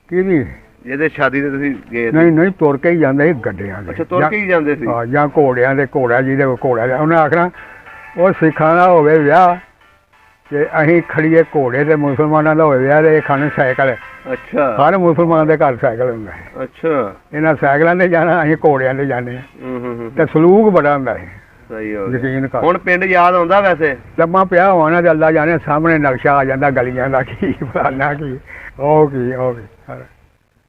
ਕਿਹਦੀ? ਜਿਹਦੇ ਸ਼ਾਦੀ ਤੇ ਤੁਸੀਂ ਗਏ? ਨਹੀਂ ਤੁਰ ਕੇ ਹੀ ਜਾਂਦੇ ਸੀ ਗੱਡਿਆਂ ਦੇ। ਅੱਛਾ, ਤੁਰ ਕੇ ਹੀ ਜਾਂਦੇ ਸੀ? ਹਾਂ, ਜਾਂ ਘੋੜਿਆਂ ਦੇ। ਘੋੜਾ ਜਿਹਦੇ ਕੋਲ ਘੋੜਾ, ਉਹਨੇ ਆਖਣਾ ਉਹ ਸਿੱਖਾਂ ਦਾ ਹੋਵੇ ਵਿਆਹ ਤੇ ਅਸੀਂ ਖੜੀਏ ਘੋੜੇ, ਤੇ ਮੁਸਲਮਾਨਾਂ ਦਾ ਹੋਵੇ ਵਿਆਹ ਤੇ ਇਹ ਖਾਣੇ ਸਾਈਕਲ। ਅੱਛਾ। ਹਰ ਮੁਸਲਮਾਨ ਦੇ ਘਰ ਸਾਈਕਲ ਹੁੰਦਾ ਹੈ। ਅੱਛਾ। ਇਹਨਾਂ ਸਾਈਕਲਾਂ ਤੇ ਜਾਣਾ, ਅਸੀਂ ਘੋੜਿਆਂ ਤੇ ਜਾਂਦੇ ਹਾਂ। ਤੇ ਸਲੂਕ ਬੜਾ ਹੁੰਦਾ ਹੈ। ਸਹੀ ਹੋ ਗਿਆ। ਯਕੀਨ ਕਰ। ਹੁਣ ਪਿੰਡ ਯਾਦ ਆਉਂਦਾ ਵੈਸੇ? ਲੰਮਾ ਪਿਆ ਹੋਣਾ ਤੇ ਅੱਲਾ ਜਾਣੇ, ਸਾਹਮਣੇ ਨਕਸ਼ਾ ਆ ਜਾਂਦਾ ਗਲੀਆਂ ਦਾ, ਕੀ ਫਲਾਨਾ ਕੀ ਉਹ ਕੀ।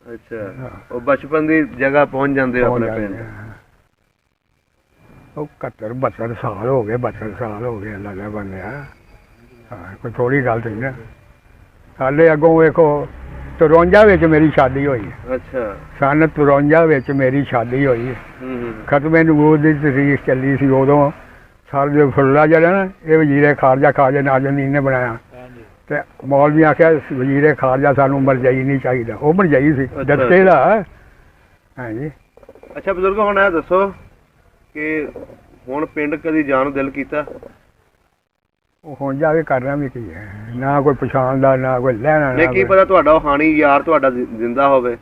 ਅੱਛਾ। ਉਹ ਬਚਪਨ ਦੀ ਜਗ੍ਹਾ ਪਹੁੰਚ ਜਾਂਦੇ ਹੋ ਆਪਣੇ ਪਿੰਡ? ਉਹ 71-72 ਸਾਲ ਹੋ ਗਏ। 72 ਸਾਲ ਹੋ ਗਏ ਅੱਲਾ ਦਾ ਬੰਦਿਆ। ਹਾਂ, ਕੋਈ ਥੋੜੀ ਗੱਲ ਨਹੀਂ ਨਾ। ਹਾਲੇ ਅੱਗੋਂ ਵੇਖੋ 53 ਵਿੱਚ ਮੇਰੀ ਸ਼ਾਦੀ ਹੋਈ। ਅੱਛਾ। ਸਨ 53 ਵਿੱਚ ਮੇਰੀ ਸ਼ਾਦੀ ਹੋਈ। ਖਤਮੇ ਨਬੂਵਤ ਦੀ ਤਰੀਕ ਚੱਲੀ ਸੀ ਉਦੋਂ। ਸਾਰੇ ਫੁੱਲਾ ਜਿਹੜਾ ਨਾ, ਇਹ ਵਜ਼ੀਰੇ ਖਾਰਜਾ ਨਾਜ਼ਮੀਨ ਨੇ ਬਣਾਇਆ। ਤੇ ਮੌਲਵੀ ਆਖਿਆ ਵਜ਼ੀਰੇ ਖਾਰਜਾ ਸਾਨੂੰ ਮਰਜਾਈ ਨਹੀਂ ਚਾਹੀਦਾ। ਉਹ ਮਰਜਾਈ ਸੀ ਦੱਸੇ ਦਾ। ਹਾਂਜੀ। ਅੱਛਾ ਬਜ਼ੁਰਗ, ਹੁਣ ਇਹ ਦੱਸੋ ਕਿ ਹੁਣ ਪਿੰਡ ਕਦੀ ਜਾਣ ਨੂੰ ਦਿਲ ਕੀਤਾ? ਉਹ ਹੁਣ ਜਾ ਕੇ ਕਰਨਾ ਵੀ ਕੀ ਹੈ, ਨਾ ਕੋਈ ਪਛਾਣ ਦਾ, ਨਾ ਕੋਈ ਲੈਣਾ। ਨਹੀਂ, ਕੀ ਪਤਾ ਤੁਹਾਡਾ ਉਹ ਹਾਣੀ ਯਾਰ ਤੁਹਾਡਾ ਜ਼ਿੰਦਾ ਹੋਵੇ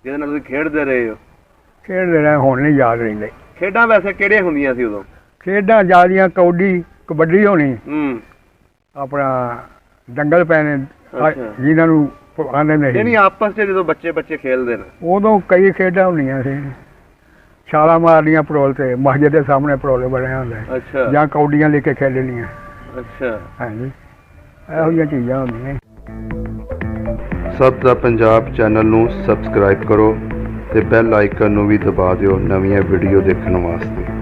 ਜਿਹਦੇ ਨਾਲ ਤੁਸੀਂ ਖੇਡਦੇ ਰਹੇ ਹੋ। ਖੇਡਦੇ ਰਹੇ, ਹੁਣ ਨਹੀਂ ਯਾਦ ਰਹਿੰਦੇ। ਖੇਡਾਂ ਵੈਸੇ ਕਿਹੜੀਆਂ ਹੁੰਦੀਆਂ ਸੀ ਉਦੋਂ? ਖੇਡਾਂ ਜ਼ਿਆਦੀਆਂ ਕੌਡੀ, ਕਬੱਡੀ ਹੋਣੀ, ਆਪਣਾ ਦੰਗਲ ਪੈਣੇ, ਜਿਨ੍ਹਾਂ ਨੂੰ ਆਉਂਦੇ ਨਹੀਂ। ਨਹੀਂ, ਆਪਸ 'ਚ ਜਦੋਂ ਬੱਚੇ ਖੇਡਦੇ ਨੇ ਉਦੋਂ ਕਈ ਖੇਡਾਂ ਹੁੰਦੀਆਂ ਸੀ। ਛਾਲਾਂ ਮਾਰਨੀਆਂ ਪਰੋਲ ਤੇ, ਮਸਜਿਦ ਦੇ ਸਾਹਮਣੇ ਪਰੋਲ ਬਣਿਆ ਹੁੰਦਾ। ਅੱਛਾ। ਜਾਂ ਕੌਡੀਆਂ ਲੈ ਕੇ ਖੇਡਣੀਆਂ। ਅੱਛਾ। ਹਾਂਜੀ, ਇਹੋ ਜਿਹੀਆਂ ਚੀਜ਼ਾਂ ਹੁੰਦੀਆਂ। ਸਭ ਦਾ ਪੰਜਾਬ ਚੈਨਲ ਨੂੰ ਸਬਸਕ੍ਰਾਈਬ ਕਰੋ ਤੇ ਬੈਲ ਆਈਕਨ ਨੂੰ ਵੀ ਦਬਾ ਦਿਓ ਨਵੀਆਂ ਵੀਡੀਓ ਦੇਖਣ ਵਾਸਤੇ।